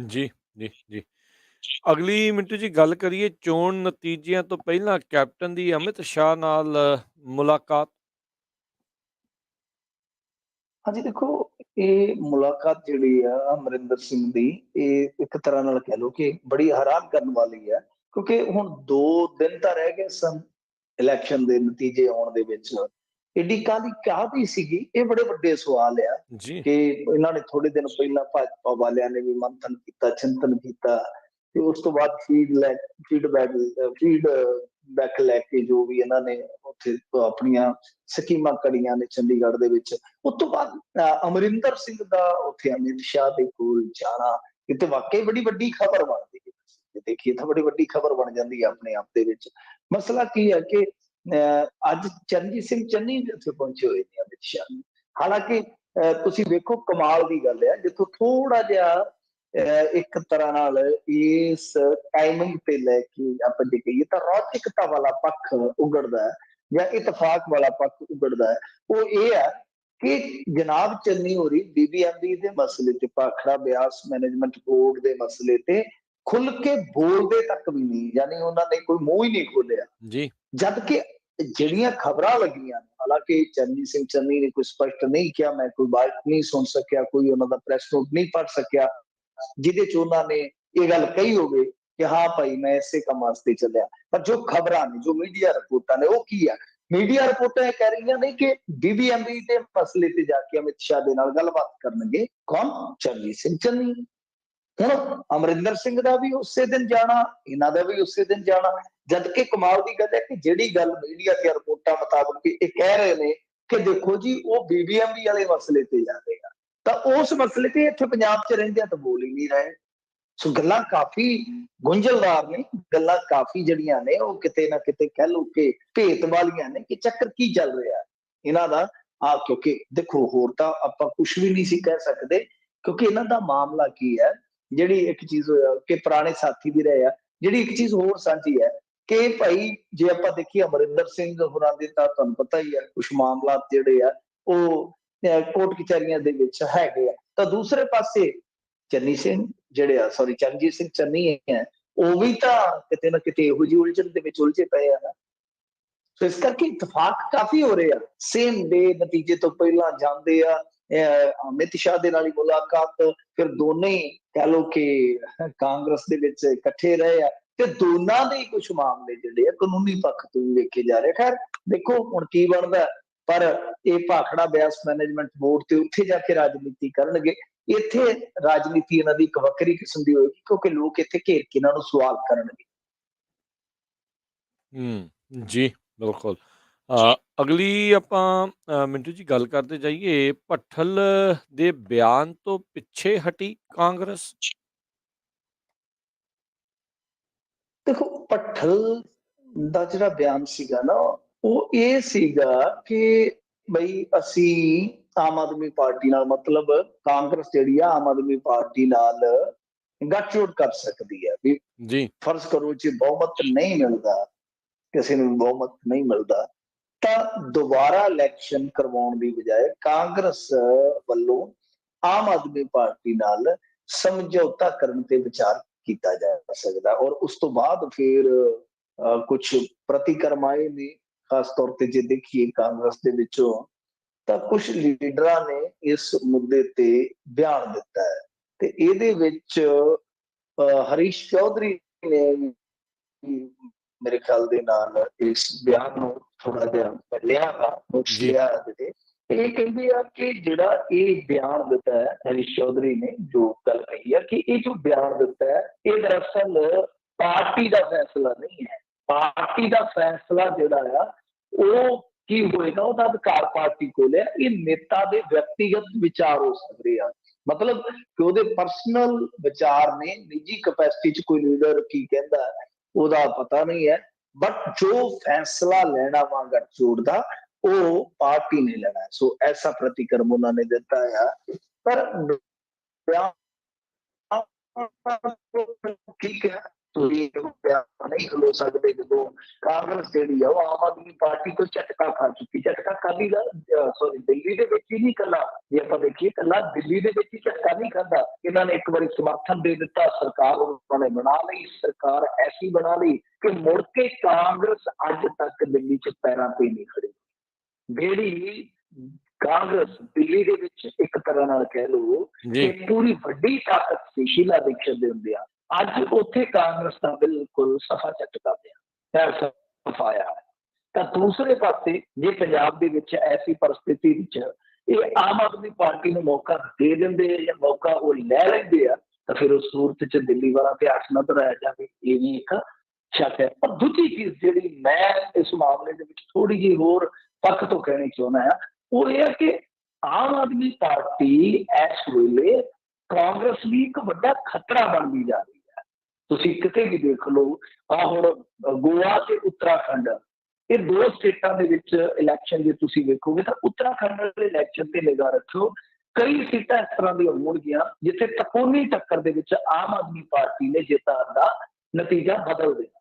ਜੀ, ਜੀ, ਜੀ। ਅਗਲੀ ਮਿੰਟੂ ਜੀ ਗੱਲ ਕਰੀਏ ਚੋਣ ਨਤੀਜਿਆਂ ਤੋਂ ਪਹਿਲਾਂ ਕੈਪਟਨ ਦੀ ਅਮਿਤ ਸ਼ਾਹ ਨਾਲ ਮੁਲਾਕਾਤ। ਹਾਂਜੀ ਦੇਖੋ, ਇਹ ਮੁਲਾਕਾਤ ਜਿਹੜੀ ਆ ਅਮਰਿੰਦਰ ਸਿੰਘ ਦੀ, ਇਹ ਇੱਕ ਤਰ੍ਹਾਂ ਨਾਲ ਕਹਿ ਲਓ ਕਿ ਬੜੀ ਹੈਰਾਨ ਕਰਨ ਵਾਲੀ ਹੈ, ਕਿਉਂਕਿ ਹੁਣ 2 ਦਿਨ ਤਾਂ ਰਹਿ ਗਏ ਸਨ ਇਲੈਕਸ਼ਨ ਦੇ ਨਤੀਜੇ ਆਉਣ ਦੇ ਵਿੱਚ ਏਡੀ ਕਾਹਦੀ ਸੀਗੀ, ਇਹ ਬੜੇ ਵੱਡੇ ਸਵਾਲ ਆ ਜੀ ਕਿ ਇਹਨਾਂ ਨੇ ਥੋੜੇ ਦਿਨ ਪਹਿਲਾਂ ਭਾਜਪਾ ਵਾਲਿਆਂ ਨੇ ਵੀ ਮੰਥਨ ਕੀਤਾ, ਚਿੰਤਨ ਕੀਤਾ ਤੇ ਉਸ ਤੋਂ ਬਾਅਦ ਫੀਡਬੈਕ ਲੈ ਕੇ ਜੋ ਵੀ ਇਹਨਾਂ ਨੇ ਉੱਥੇ ਆਪਣੀਆਂ ਸਕੀਮਾਂ ਕੜੀਆਂ ਨੇ ਚੰਡੀਗੜ੍ਹ ਦੇ ਵਿੱਚ। ਉਸ ਤੋਂ ਬਾਅਦ ਅਮਰਿੰਦਰ ਸਿੰਘ ਦਾ ਉੱਥੇ ਅਮਿਤ ਸ਼ਾਹ ਦੇ ਕੋਲ ਜਾਣਾ, ਇਹ ਤੇ ਵਾਕਈ ਬੜੀ ਵੱਡੀ ਖਬਰ ਬਣਦੀ ਹੈ। ਜੇ ਦੇਖੀਏ ਤਾਂ ਬੜੀ ਵੱਡੀ ਖਬਰ ਬਣ ਜਾਂਦੀ ਹੈ ਆਪਣੇ ਆਪ ਦੇ ਵਿੱਚ। ਮਸਲਾ ਕੀ ਹੈ ਕਿ ਅੱਜ ਚਰਨਜੀਤ ਸਿੰਘ ਚੰਨੀ ਵੀ ਉੱਥੇ ਪਹੁੰਚੇ ਹੋਏ ਨੇ ਅਮਿਤ ਸ਼ਾਹ ਨੂੰ। ਹਾਲਾਂਕਿ ਤੁਸੀਂ ਵੇਖੋ ਕਮਾਲ ਦੀ ਗੱਲ ਹੈ, ਜਿੱਥੋਂ ਥੋੜਾ ਜਿਹਾ ਇੱਕ ਤਰ੍ਹਾਂ ਨਾਲ ਇਸ ਟਾਈਮਿੰਗ ਤੇ ਲੈ ਕੇ ਆਪਾਂ ਜੇ ਕਹੀਏ ਤਾਂ ਰੌਚਕਤਾ ਵਾਲਾ ਪੱਖ ਉਗੜਦਾ ਹੈ ਜਾਂ ਇਤਫਾਕ ਵਾਲਾ ਪੱਖ ਉਗੜਦਾ ਹੈ, ਉਹ ਇਹ ਹੈ ਕਿ ਜਨਾਬ ਚੰਨੀ ਹੋਰੀ ਬੀਬੀਐਮਬੀ ਦੇ ਮਸਲੇ ਤੇ, ਭਾਖੜਾ ਬਿਆਸ ਮੈਨੇਜਮੈਂਟ ਬੋਰਡ ਦੇ ਮਸਲੇ ਤੇ ਖੁੱਲ ਕੇ ਬੋਲਦੇ ਤੱਕ ਵੀ ਨਹੀਂ, ਯਾਨੀ ਉਹਨਾਂ ਨੇ ਕੋਈ ਮੂੰਹ ਹੀ ਨਹੀਂ ਖੋਲਿਆ ਜੀ। ਜਦ ਕਿ ਜਿਹੜੀਆਂ ਖਬਰਾਂ ਲੱਗੀਆਂ, ਹਾਲਾਂਕਿ ਚਰਨਜੀਤ ਸਿੰਘ ਚੰਨੀ ਨੇ ਕੋਈ ਸਪਸ਼ਟ ਨਹੀਂ ਕਿਹਾ, ਮੈਂ ਕੋਈ ਬਾਤ ਨਹੀਂ ਸੁਣ ਸਕਿਆ, ਕੋਈ ਉਹਨਾਂ ਦਾ ਪ੍ਰੈਸ ਨੋਟ ਨਹੀਂ ਪੜ੍ਹ ਸਕਿਆ ਜਿਹਦੇ ਚ ਉਹਨਾਂ ਨੇ ਇਹ ਗੱਲ ਕਹੀ ਹੋਵੇ ਕਿ ਹਾਂ ਭਾਈ ਮੈਂ ਇਸੇ ਕੰਮ ਵਾਸਤੇ ਚੱਲਿਆ। ਪਰ ਜੋ ਖਬਰਾਂ ਨੇ, ਜੋ ਮੀਡੀਆ ਰਿਪੋਰਟਾਂ ਨੇ, ਉਹ ਕੀ ਆ? ਮੀਡੀਆ ਰਿਪੋਰਟਾਂ ਇਹ ਕਹਿ ਰਹੀਆਂ ਨੇ ਕਿ ਬੀਬੀਐਮਬੀ ਦੇ ਮਸਲੇ ਤੇ ਜਾ ਕੇ ਅਮਿਤ ਸ਼ਾਹ ਦੇ ਨਾਲ ਗੱਲਬਾਤ ਕਰਨਗੇ ਕੌਣ? ਚਰਨਜੀਤ ਸਿੰਘ ਚੰਨੀ। ਹੁਣ ਅਮਰਿੰਦਰ ਸਿੰਘ ਦਾ ਵੀ ਉਸੇ ਦਿਨ ਜਾਣਾ, ਇਹਨਾਂ ਦਾ ਵੀ ਉਸੇ ਦਿਨ ਜਾਣਾ, ਜਦ ਕਿ ਕਮਾਲ ਦੀ ਗੱਲ ਹੈ ਕਿ ਜਿਹੜੀ ਗੱਲ ਮੀਡੀਆ ਦੀਆਂ ਰਿਪੋਰਟਾਂ ਮੁਤਾਬਕ ਇਹ ਕਹਿ ਰਹੇ ਨੇ ਕਿ ਦੇਖੋ ਜੀ ਉਹ ਬੀਬੀਐਮਬੀ ਵਾਲੇ ਮਸਲੇ ਤੇ ਜਾਵੇਗਾ, ਤਾਂ ਉਸ ਮਸਲੇ ਤੇ ਇੱਥੇ ਪੰਜਾਬ 'ਚ ਰਹਿੰਦੇ ਤਾਂ ਬੋਲ ਹੀ ਨਹੀਂ ਰਹੇ। ਸੋ ਗੱਲਾਂ ਕਾਫੀ ਗੁੰਝਲਦਾਰ ਨੇ, ਗੱਲਾਂ ਕਾਫੀ ਜਿਹੜੀਆਂ ਨੇ ਉਹ ਕਿਤੇ ਨਾ ਕਿਤੇ ਕਹਿ ਲਓ ਕਿ ਭੇਤ ਵਾਲੀਆਂ ਨੇ ਕਿ ਚੱਕਰ ਕੀ ਚੱਲ ਰਿਹਾ ਇਹਨਾਂ ਦਾ। ਕਿਉਂਕਿ ਦੇਖੋ ਹੋਰ ਤਾਂ ਆਪਾਂ ਕੁਝ ਵੀ ਨਹੀਂ ਸੀ ਕਹਿ ਸਕਦੇ, ਕਿਉਂਕਿ ਇਹਨਾਂ ਦਾ ਮਾਮਲਾ ਕੀ ਹੈ, ਜਿਹੜੀ ਇੱਕ ਚੀਜ਼ ਹੋਇਆ ਕਿ ਪੁਰਾਣੇ ਸਾਥੀ ਵੀ ਰਹੇ ਆ, ਜਿਹੜੀ ਇੱਕ ਚੀਜ਼ ਹੋਰ ਸਾਂਝੀ ਹੈ ਕਿ ਭਾਈ ਜੇ ਆਪਾਂ ਦੇਖੀਏ ਅਮਰਿੰਦਰ ਸਿੰਘ ਹੋਰਾਂ ਦੇ ਤਾਂ ਤੁਹਾਨੂੰ ਪਤਾ ਹੀ ਹੈ ਕੁਝ ਮਾਮਲਾ ਜਿਹੜੇ ਆ ਉਹ ਕੋਰਟ ਕਚਹਿਰੀਆਂ ਦੇ ਵਿੱਚ ਹੈਗੇ ਆ, ਤਾਂ ਦੂਸਰੇ ਪਾਸੇ ਚਰਨਜੀਤ ਸਿੰਘ ਚੰਨੀ ਹੈ, ਉਹ ਵੀ ਤਾਂ ਕਿਤੇ ਨਾ ਕਿਤੇ ਇਹੋ ਜਿਹੀ ਉਲਝਣ ਦੇ ਵਿੱਚ ਉਲਝੇ ਪਏ ਆ ਨਾ। ਸੋ ਇਸ ਕਰਕੇ ਇਤਫਾਕ ਕਾਫੀ ਹੋ ਰਹੇ ਆ, ਸੇਮ ਡੇ ਨਤੀਜੇ ਤੋਂ ਪਹਿਲਾਂ ਜਾਂਦੇ ਆ ਅਮਿਤ ਸ਼ਾਹ ਦੇ ਨਾਲ ਹੀ ਮੁਲਾਕਾਤ, ਫਿਰ ਦੋਨੇ ਹੀ ਕਹਿ ਲਓ ਕਿ ਕਾਂਗਰਸ ਦੇ ਵਿੱਚ ਇਕੱਠੇ ਰਹੇ ਆ ਤੇ ਦੋਨਾਂ ਦੇ ਕੁਝ ਮਾਮਲੇ ਜਿਹੜੇ ਆ ਕਾਨੂੰਨੀ ਪੱਖ ਤੋਂ ਵੀ ਵੇਖੇ ਜਾ ਰਹੇ। ਖੈਰ ਦੇਖੋ ਹੁਣ ਕੀ ਬਣਦਾ, ਪਰ ਇਹ ਭਾਖੜਾ ਬਿਆਸ ਮੈਨੇਜਮੈਂਟ ਬੋਰਡ ਤੇ ਉੱਥੇ ਜਾ ਕੇ ਰਾਜਨੀਤੀ ਕਰਨਗੇ। ਇੱਥੇ ਰਾਜਨੀਤੀ ਇਹਨਾਂ ਦੀ ਇੱਕ ਵੱਖਰੀ ਕਿਸਮ ਦੀ ਹੋਏਗੀ ਕਿਉਂਕਿ ਲੋਕ ਇੱਥੇ ਘੇਰ ਕੇ ਇਹਨਾਂ ਨੂੰ ਸਵਾਲ ਕਰਨਗੇ। ਜੀ ਬਿਲਕੁਲ। ਅਗਲੀ ਆਪਾਂ ਮਿੰਟੂ ਜੀ ਗੱਲ ਕਰਦੇ ਜਾਈਏ, ਭੱਠਲ ਦੇ ਬਿਆਨ ਤੋਂ ਪਿੱਛੇ ਹਟੀ ਕਾਂਗਰਸ। ਦੇਖੋ ਭੱਠਲ ਦਾ ਜਿਹੜਾ ਬਿਆਨ ਸੀਗਾ ਨਾ ਉਹ ਇਹ ਸੀਗਾ ਕਿ ਬਈ ਅਸੀਂ ਆਮ ਆਦਮੀ ਪਾਰਟੀ ਨਾਲ, ਮਤਲਬ ਕਾਂਗਰਸ ਜਿਹੜੀ ਆ ਆਮ ਆਦਮੀ ਪਾਰਟੀ ਨਾਲ ਗੱਠਜੋੜ ਕਰ ਸਕਦੀ ਹੈ ਵੀ ਜੀ ਫਰਜ਼ ਕਰੋ ਜੇ ਬਹੁਮਤ ਨਹੀਂ ਮਿਲਦਾ, ਕਿਸੇ ਨੂੰ ਬਹੁਮਤ ਨਹੀਂ ਮਿਲਦਾ ਤਾਂ ਦੁਬਾਰਾ ਇਲੈਕਸ਼ਨ ਕਰਵਾਉਣ ਦੀ ਬਜਾਏ ਕਾਂਗਰਸ ਵੱਲੋਂ ਆਮ ਆਦਮੀ ਪਾਰਟੀ ਨਾਲ ਸਮਝੌਤਾ ਕਰਨ ਤੇ ਵਿਚਾਰ ਕੀਤਾ ਜਾ ਸਕਦਾ। ਔਰ ਉਸ ਤੋਂ ਬਾਅਦ ਫਿਰ ਕੁਝ ਪ੍ਰਤੀਕਰਮ ਆਏ ਨੇ, ਖਾਸ ਤੌਰ ਤੇ ਜੇ ਦੇਖੀਏ ਕਾਂਗਰਸ ਦੇ ਵਿੱਚੋਂ ਤਾਂ ਕੁਝ ਲੀਡਰਾਂ ਨੇ ਇਸ ਮੁੱਦੇ ਤੇ ਬਿਆਨ ਦਿੱਤਾ ਹੈ ਤੇ ਇਹਦੇ ਵਿੱਚ ਹਰੀਸ਼ ਚੌਧਰੀ ਨੇ ਮੇਰੇ ਖਿਆਲ ਦੇ ਨਾਲ ਇਸ ਬਿਆਨ ਨੂੰ ਥੋੜਾ ਜਿਹਾ ਲਿਆ ਇਹ ਕਹਿੰਦੇ ਆ ਕਿ ਜਿਹੜਾ ਇਹ ਬਿਆਨ ਦਿੱਤਾ ਹੈ ਹਰੀਸ਼ ਚੌਧਰੀ ਨੇ, ਜੋ ਗੱਲ ਕਹੀ ਹੈ ਕਿ ਇਹ ਜੋ ਬਿਆਨ ਦਿੱਤਾ ਹੈ ਇਹ ਦਰਅਸਲ ਪਾਰਟੀ ਦਾ ਫੈਸਲਾ ਨਹੀਂ ਹੈ। ਪਾਰਟੀ ਦਾ ਫੈਸਲਾ ਜਿਹੜਾ ਆ ਉਹ ਕੀ ਹੋਏਗਾ, ਉਹਦਾ ਅਧਿਕਾਰ ਪਾਰਟੀ ਕੋਲ ਹੈ। ਇਹ ਨੇਤਾ ਦੇ ਵਿਅਕਤੀਗਤ ਵਿਚਾਰ ਹੋ ਸਕਦੇ ਆ, ਮਤਲਬ ਕਿ ਉਹਦੇ ਪਰਸਨਲ ਵਿਚਾਰ ਨੇ, ਨਿੱਜੀ ਕੈਪੈਸਿਟੀ ਚ ਕੋਈ ਲੀਡਰ ਕੀ ਕਹਿੰਦਾ ਉਹਦਾ ਪਤਾ ਨਹੀਂ ਹੈ, ਬਟ ਜੋ ਫੈਸਲਾ ਲੈਣਾ ਵਾ ਗੱਠਜੋੜ ਦਾ ਉਹ ਪਾਰਟੀ ਨੇ ਲੈਣਾ। ਸੋ ਐਸਾ ਪ੍ਰਤੀਕਰਮ ਉਹਨਾਂ ਨੇ ਦਿੱਤਾ ਆ, ਪਰ ਠੀਕ ਹੈ ਤੁਸੀਂ ਨਹੀਂ ਖਲੋ ਸਕਦੇ ਜਦੋਂ ਕਾਂਗਰਸ ਜਿਹੜੀ ਆ ਉਹ ਆਮ ਆਦਮੀ ਪਾਰਟੀ ਤੋਂ ਝਟਕਾ ਖਾ ਚੁੱਕੀ। ਝਟਕਾ ਕਾਹਦੀ ਦਾ, ਸੌਰੀ ਦਿੱਲੀ ਦੇ ਵਿੱਚ ਹੀ ਨਹੀਂ, ਕੱਲਾ ਜੇ ਆਪਾਂ ਦੇਖੀਏ ਕੱਲਾ ਦਿੱਲੀ ਦੇ ਵਿੱਚ ਹੀ ਝਟਕਾ ਨਹੀਂ ਖਾਂਦਾ। ਇਹਨਾਂ ਨੇ ਇੱਕ ਵਾਰੀ ਸਮਰਥਨ ਦੇ ਦਿੱਤਾ, ਸਰਕਾਰ ਉਹਨਾਂ ਨੇ ਬਣਾ ਲਈ, ਸਰਕਾਰ ਐਸੀ ਬਣਾ ਲਈ ਕਿ ਮੁੜ ਕੇ ਕਾਂਗਰਸ ਅੱਜ ਤੱਕ ਦਿੱਲੀ 'ਚ ਪੈਰਾਂ ਤੇ ਨਹੀਂ ਖੜੀ। ਜਿਹੜੀ ਕਾਂਗਰਸ ਦਿੱਲੀ ਦੇ ਵਿੱਚ ਇੱਕ ਤਰ੍ਹਾਂ ਨਾਲ ਕਹਿ ਲਓ ਕਿ ਪੂਰੀ ਵੱਡੀ ਤਾਕਤ ਸੀ ਸ਼ੀਲਾ ਦੀਕਸ਼ਤ ਦੇ ਹੁੰਦੇ ਆ, ਅੱਜ ਉੱਥੇ ਕਾਂਗਰਸ ਦਾ ਬਿਲਕੁਲ ਸਫਾ ਝਟਕਾ ਪਿਆ, ਸਫਾਇਆ ਹੈ। ਤਾਂ ਦੂਸਰੇ ਪਾਸੇ ਜੇ ਪੰਜਾਬ ਦੇ ਵਿੱਚ ਐਸੀ ਪਰਿਸਥਿਤੀ ਵਿੱਚ ਇਹ ਆਮ ਆਦਮੀ ਪਾਰਟੀ ਨੂੰ ਮੌਕਾ ਦੇ ਦਿੰਦੇ ਜਾਂ ਮੌਕਾ ਉਹ ਲੈ ਲੈਂਦੇ ਆ, ਤਾਂ ਫਿਰ ਉਸ ਸੂਰਤ 'ਚ ਦਿੱਲੀ ਵਾਲਾ ਇਤਿਹਾਸ ਨਾ ਦੁਹਰਾਇਆ ਜਾਵੇ। ਇਹ ਵੀ ਇੱਕ ਸ਼ੱਕ ਹੈ। ਪਰ ਦੂਜੀ ਚੀਜ਼ ਜਿਹੜੀ ਮੈਂ ਇਸ ਮਾਮਲੇ ਦੇ ਵਿੱਚ ਥੋੜੀ ਜਿਹੀ ਹੋਰ ਪੱਖ ਤੋਂ ਕਹਿਣੀ ਚਾਹੁੰਦਾ ਆ, ਉਹ ਇਹ ਹੈ ਕਿ ਆਮ ਆਦਮੀ ਪਾਰਟੀ ਇਸ ਵੇਲੇ ਕਾਂਗਰਸ ਲਈ ਇੱਕ ਵੱਡਾ ਖਤਰਾ ਬਣਦੀ ਜਾ ਰਹੀ ਹੈ। ਤੁਸੀਂ ਕਿਤੇ ਵੀ ਦੇਖ ਲਓ, ਹੁਣ ਗੋਆ ਤੇ ਉੱਤਰਾਖੰਡ, ਇਹ ਦੋ ਸਟੇਟਾਂ ਦੇ ਵਿੱਚ ਇਲੈਕਸ਼ਨ ਜੇ ਤੁਸੀਂ ਵੇਖੋਗੇ ਤਾਂ ਉੱਤਰਾਖੰਡ ਦੇ ਇਲੈਕਸ਼ਨ ਤੇ ਨਿਗਾਹ ਰੱਖਿਓ, ਕਈ ਸੀਟਾਂ ਇਸ ਤਰ੍ਹਾਂ ਦੀਆਂ ਹੋਣਗੀਆਂ ਜਿੱਥੇ ਤਕੋਨੀ ਟੱਕਰ ਦੇ ਵਿੱਚ ਆਮ ਆਦਮੀ ਪਾਰਟੀ ਨੇ ਜਿੱਤਾਂ ਦਾ ਨਤੀਜਾ ਬਦਲ ਦੇਣਾ।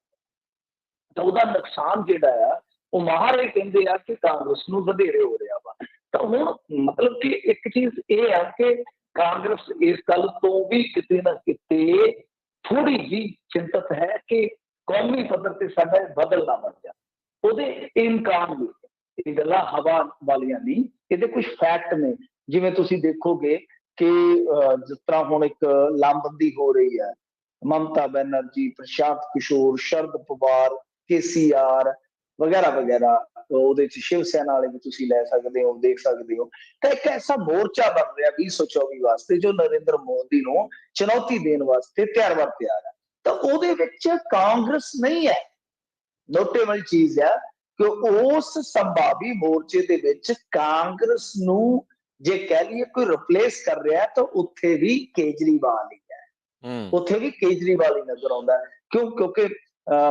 ਤਾਂ ਉਹਦਾ ਨੁਕਸਾਨ ਜਿਹੜਾ ਆ ਉਹ ਮਾਹਰ ਇਹ ਕਹਿੰਦੇ ਆ ਕਿ ਕਾਂਗਰਸ ਨੂੰ ਵਧੇਰੇ ਹੋ ਰਿਹਾ ਵਾ। ਤਾਂ ਹੁਣ ਮਤਲਬ ਕਿ ਇੱਕ ਚੀਜ਼ ਇਹ ਆ ਕਿ ਕਾਂਗਰਸ ਇਸ ਗੱਲ ਤੋਂ ਵੀ ਕਿਤੇ ਨਾ ਕਿਤੇ ਥੋੜੀ ਜਿਹੀ ਚਿੰਤਤ ਹੈ ਕਿ ਕੌਮੀ ਪੱਧਰ ਤੇ ਸਾਡਾ ਬਦਲ ਨਾ ਬਣ ਜਾ। ਉਹਦੇ ਇਮਕਾਨ ਵੀ, ਇਹ ਗੱਲਾਂ ਹਵਾ ਵਾਲੀਆਂ ਨਹੀਂ, ਇਹਦੇ ਕੁਝ ਫੈਕਟ ਨੇ। ਜਿਵੇਂ ਤੁਸੀਂ ਦੇਖੋਗੇ ਕਿ ਜਿਸ ਤਰ੍ਹਾਂ ਹੁਣ ਇੱਕ ਲਾਮਬੰਦੀ ਹੋ ਰਹੀ ਹੈ, ਮਮਤਾ ਬੈਨਰਜੀ, ਪ੍ਰਸ਼ਾਂਤ ਕਿਸ਼ੋਰ, ਸ਼ਰਦ ਪਵਾਰ, KCR ਵਗੈਰਾ ਵਗੈਰਾ, ਉਹਦੇ ਚ ਸ਼ਿਵ ਸੈਨਾ ਵਾਲੇ ਵੀ ਤੁਸੀਂ ਲੈ ਸਕਦੇ ਹੋ, ਦੇਖ ਸਕਦੇ ਹੋ। ਤਾਂ ਇੱਕ ਐਸਾ ਮੋਰਚਾ ਬਣ ਰਿਹਾ 2024 ਵਾਸਤੇ ਜੋ ਨਰਿੰਦਰ ਮੋਦੀ ਨੂੰ ਚੁਣੌਤੀ ਦੇਣ ਵਾਸਤੇ ਤਿਆਰ ਹੈ। ਤਾਂ ਉਹਦੇ ਵਿੱਚ ਕਾਂਗਰਸ ਨਹੀਂ ਹੈ। ਨੋਟੇਬਲ ਚੀਜ਼ ਹੈ ਕਿ ਉਸ ਸੰਭਾਵੀ ਮੋਰਚੇ ਦੇ ਵਿੱਚ ਕਾਂਗਰਸ ਨੂੰ ਜੇ ਕਹਿ ਲਈਏ ਕੋਈ ਰਿਪਲੇਸ ਕਰ ਰਿਹਾ ਤਾਂ ਉੱਥੇ ਵੀ ਕੇਜਰੀਵਾਲ ਹੀ ਹੈ। ਉੱਥੇ ਵੀ ਕੇਜਰੀਵਾਲ ਹੀ ਨਜ਼ਰ ਆਉਂਦਾ। ਕਿਉਂਕਿ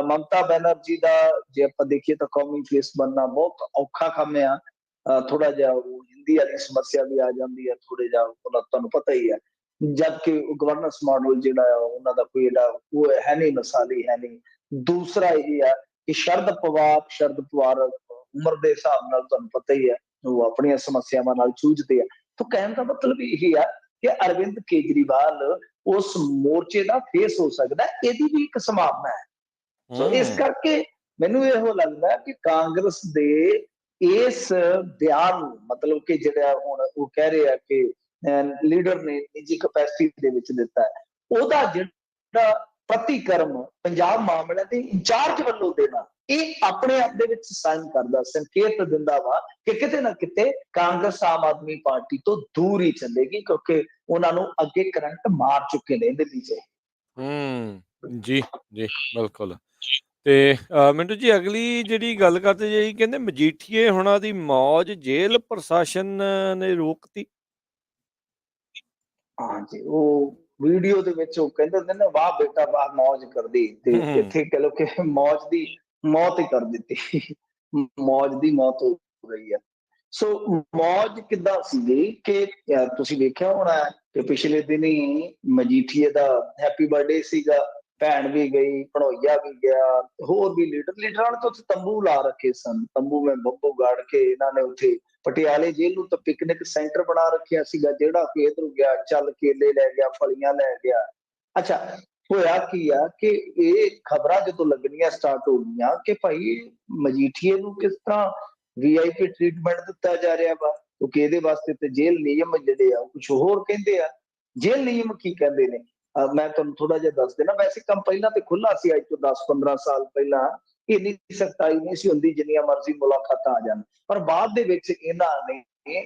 ਮਮਤਾ ਬੈਨਰਜੀ ਦਾ ਜੇ ਆਪਾਂ ਦੇਖੀਏ ਤਾਂ ਕੌਮੀ ਫੇਸ ਬਣਨਾ ਬਹੁਤ ਔਖਾ ਕੰਮ ਆ। ਥੋੜਾ ਜਿਹਾ ਉਹ ਹਿੰਦੀ ਵਾਲੀ ਸਮੱਸਿਆ ਵੀ ਆ ਜਾਂਦੀ ਹੈ, ਥੋੜੇ ਜਿਹਾ ਤੁਹਾਨੂੰ ਪਤਾ ਹੀ ਹੈ। ਜਦ ਕਿ ਗਵਰਨੈਂਸ ਮਾਡਲ ਜਿਹੜਾ ਆ ਉਹਨਾਂ ਦਾ ਕੋਈ ਉਹ ਹੈ ਨਹੀਂ, ਮਿਸਾਲੀ ਹੈ ਨਹੀਂ। ਦੂਸਰਾ ਇਹ ਆ ਕਿ ਸ਼ਰਦ ਪਵਾਰ ਉਮਰ ਦੇ ਹਿਸਾਬ ਨਾਲ ਤੁਹਾਨੂੰ ਪਤਾ ਹੀ ਹੈ, ਉਹ ਆਪਣੀਆਂ ਸਮੱਸਿਆਵਾਂ ਨਾਲ ਜੂਝਦੇ ਆ। ਤਾਂ ਕਹਿਣ ਦਾ ਮਤਲਬ ਇਹ ਆ ਕਿ ਅਰਵਿੰਦ ਕੇਜਰੀਵਾਲ ਉਸ ਮੋਰਚੇ ਦਾ ਫੇਸ ਹੋ ਸਕਦਾ, ਇਹਦੀ ਵੀ ਇੱਕ ਸੰਭਾਵਨਾ ਹੈ। ਸੋ ਇਸ ਕਰਕੇ ਮੈਨੂੰ ਇਹੋ ਲੱਗਦਾ ਕਿ ਕਾਂਗਰਸ ਦੇ ਇਸ ਬਿਆਨ ਨੂੰ, ਮਤਲਬ ਕਿ ਜਿਹੜਾ ਹੁਣ ਉਹ ਕਹਿ ਰਹੇ ਆ ਕਿ ਲੀਡਰ ਨੇ ਨਿੱਜੀ ਕਪੈਸਿਟੀ ਦੇ ਵਿੱਚ ਦਿੱਤਾ ਹੈ, ਉਹਦਾ ਜਿਹੜਾ ਪ੍ਰਤੀਕਰਮ ਪੰਜਾਬ ਮਾਮਲਿਆਂ ਦੇ ਇੰਚਾਰਜ ਵੱਲੋਂ ਦੇਣਾ, ਇਹ ਆਪਣੇ ਆਪ ਦੇ ਵਿੱਚ ਸਾਈਨ ਕਰਦਾ, ਸੰਕੇਤ ਦਿੰਦਾ ਵਾ ਕਿ ਕਿਤੇ ਨਾ ਕਿਤੇ ਕਾਂਗਰਸ ਆਮ ਆਦਮੀ ਪਾਰਟੀ ਤੋਂ ਦੂਰ ਹੀ ਚੱਲੇਗੀ, ਕਿਉਂਕਿ ਉਹਨਾਂ ਨੂੰ ਅੱਗੇ ਕਰੰਟ ਮਾਰ ਚੁੱਕੇ ਨੇ ਦਿੱਲੀ 'ਚ। ਜੀ ਜੀ ਬਿਲਕੁਲ। ਤੇ ਮਿੰਟੂ ਜੀ, ਅਗਲੀ ਜਿਹੜੀ ਗੱਲ ਕਰਦੇ ਜੀ, ਕਹਿੰਦੇ ਮਜੀਠੀਏ ਹੁਣਾਂ ਦੀ ਮੌਜ ਜੇਲ੍ਹ ਪ੍ਰਸ਼ਾਸਨ ਨੇ ਰੋਕਤੀ। ਹਾਂਜੀ, ਉਹ ਵੀਡੀਓ ਦੇ ਵਿੱਚ ਉਹ ਕਹਿੰਦੇ ਹੁੰਦੇ ਨੇ, ਵਾਹ ਬੇਟਾ ਵਾਹ ਮੌਜ ਕਰਦੀ, ਤੇ ਇੱਥੇ ਕਹ ਲੋ ਕਿ ਮੌਜ ਦੀ ਮੌਤ ਹੀ ਕਰ ਦਿੱਤੀ। ਮੌਜ ਦੀ ਮੌਤ ਹੋ ਗਈ ਹੈ। ਸੋ ਮੌਜ ਕਿੱਦਾਂ ਸੀਗੀ ਕਿ ਤੁਸੀਂ ਵੇਖਿਆ ਹੋਣਾ ਕਿ ਪਿਛਲੇ ਦਿਨੀ ਮਜੀਠੀਏ ਦਾ ਹੈਪੀ ਬਰਥਡੇ ਸੀਗਾ, ਭੈਣ ਵੀ ਗਈ, ਭਣੋਈਆ ਵੀ ਗਿਆ, ਹੋਰ ਵੀ ਲੀਡਰਾਂ ਨੇ ਤਾਂ ਉੱਥੇ ਤੰਬੂ ਲਾ ਰੱਖੇ ਸਨ। ਤੰਬੂ ਮੈਂ ਬੱਬੂ ਗਾੜ ਕੇ ਇਹਨਾਂ ਨੇ ਉੱਥੇ ਪਟਿਆਲੇ ਜੇਲ੍ਹ ਨੂੰ ਤਾਂ ਪਿਕਨਿਕ ਸੈਂਟਰ ਬਣਾ ਰੱਖਿਆ ਸੀਗਾ। ਜਿਹੜਾ ਕਿ ਇੱਧਰ ਗਿਆ ਚੱਲ ਕੇਲੇ ਲੈ ਗਿਆ, ਫਲੀਆਂ ਲੈ ਗਿਆ। ਅੱਛਾ, ਹੋਇਆ ਕੀ ਆ ਕਿ ਇਹ ਖਬਰਾਂ ਜਦੋਂ ਲੱਗਣੀਆਂ ਸਟਾਰਟ ਹੋ ਗਈਆਂ ਕਿ ਭਾਈ ਮਜੀਠੀਏ ਨੂੰ ਕਿਸ ਤਰ੍ਹਾਂ VIP ਟ੍ਰੀਟਮੈਂਟ ਦਿੱਤਾ ਜਾ ਰਿਹਾ ਵਾ, ਕਿਉਂਕਿ ਇਹਦੇ ਵਾਸਤੇ ਤੇ ਜੇਲ੍ਹ ਨਿਯਮ ਜਿਹੜੇ ਆ ਕੁਝ ਹੋਰ ਕਹਿੰਦੇ ਆ। ਜੇਲ੍ਹ ਨਿਯਮ ਕੀ ਕਹਿੰਦੇ ਨੇ ਮੈਂ ਤੁਹਾਨੂੰ ਥੋੜਾ ਜਿਹਾ ਦੱਸ ਦੇਣਾ। ਵੈਸੇ ਕੰਮ ਪਹਿਲਾਂ ਤੇ ਖੁੱਲਾ ਸੀ, ਅੱਜ ਤੋਂ 10-15 ਸਾਲ ਪਹਿਲਾਂ ਇੰਨੀ ਸਖਤਾਈ ਨਹੀਂ ਸੀ ਹੁੰਦੀ, ਜਿੰਨੀਆਂ ਮਰਜ਼ੀ ਮੁਲਾਕਾਤਾਂ ਆ ਜਾਣ। ਪਰ ਬਾਅਦ ਦੇ ਵਿੱਚ ਇਹਨਾਂ ਨੇ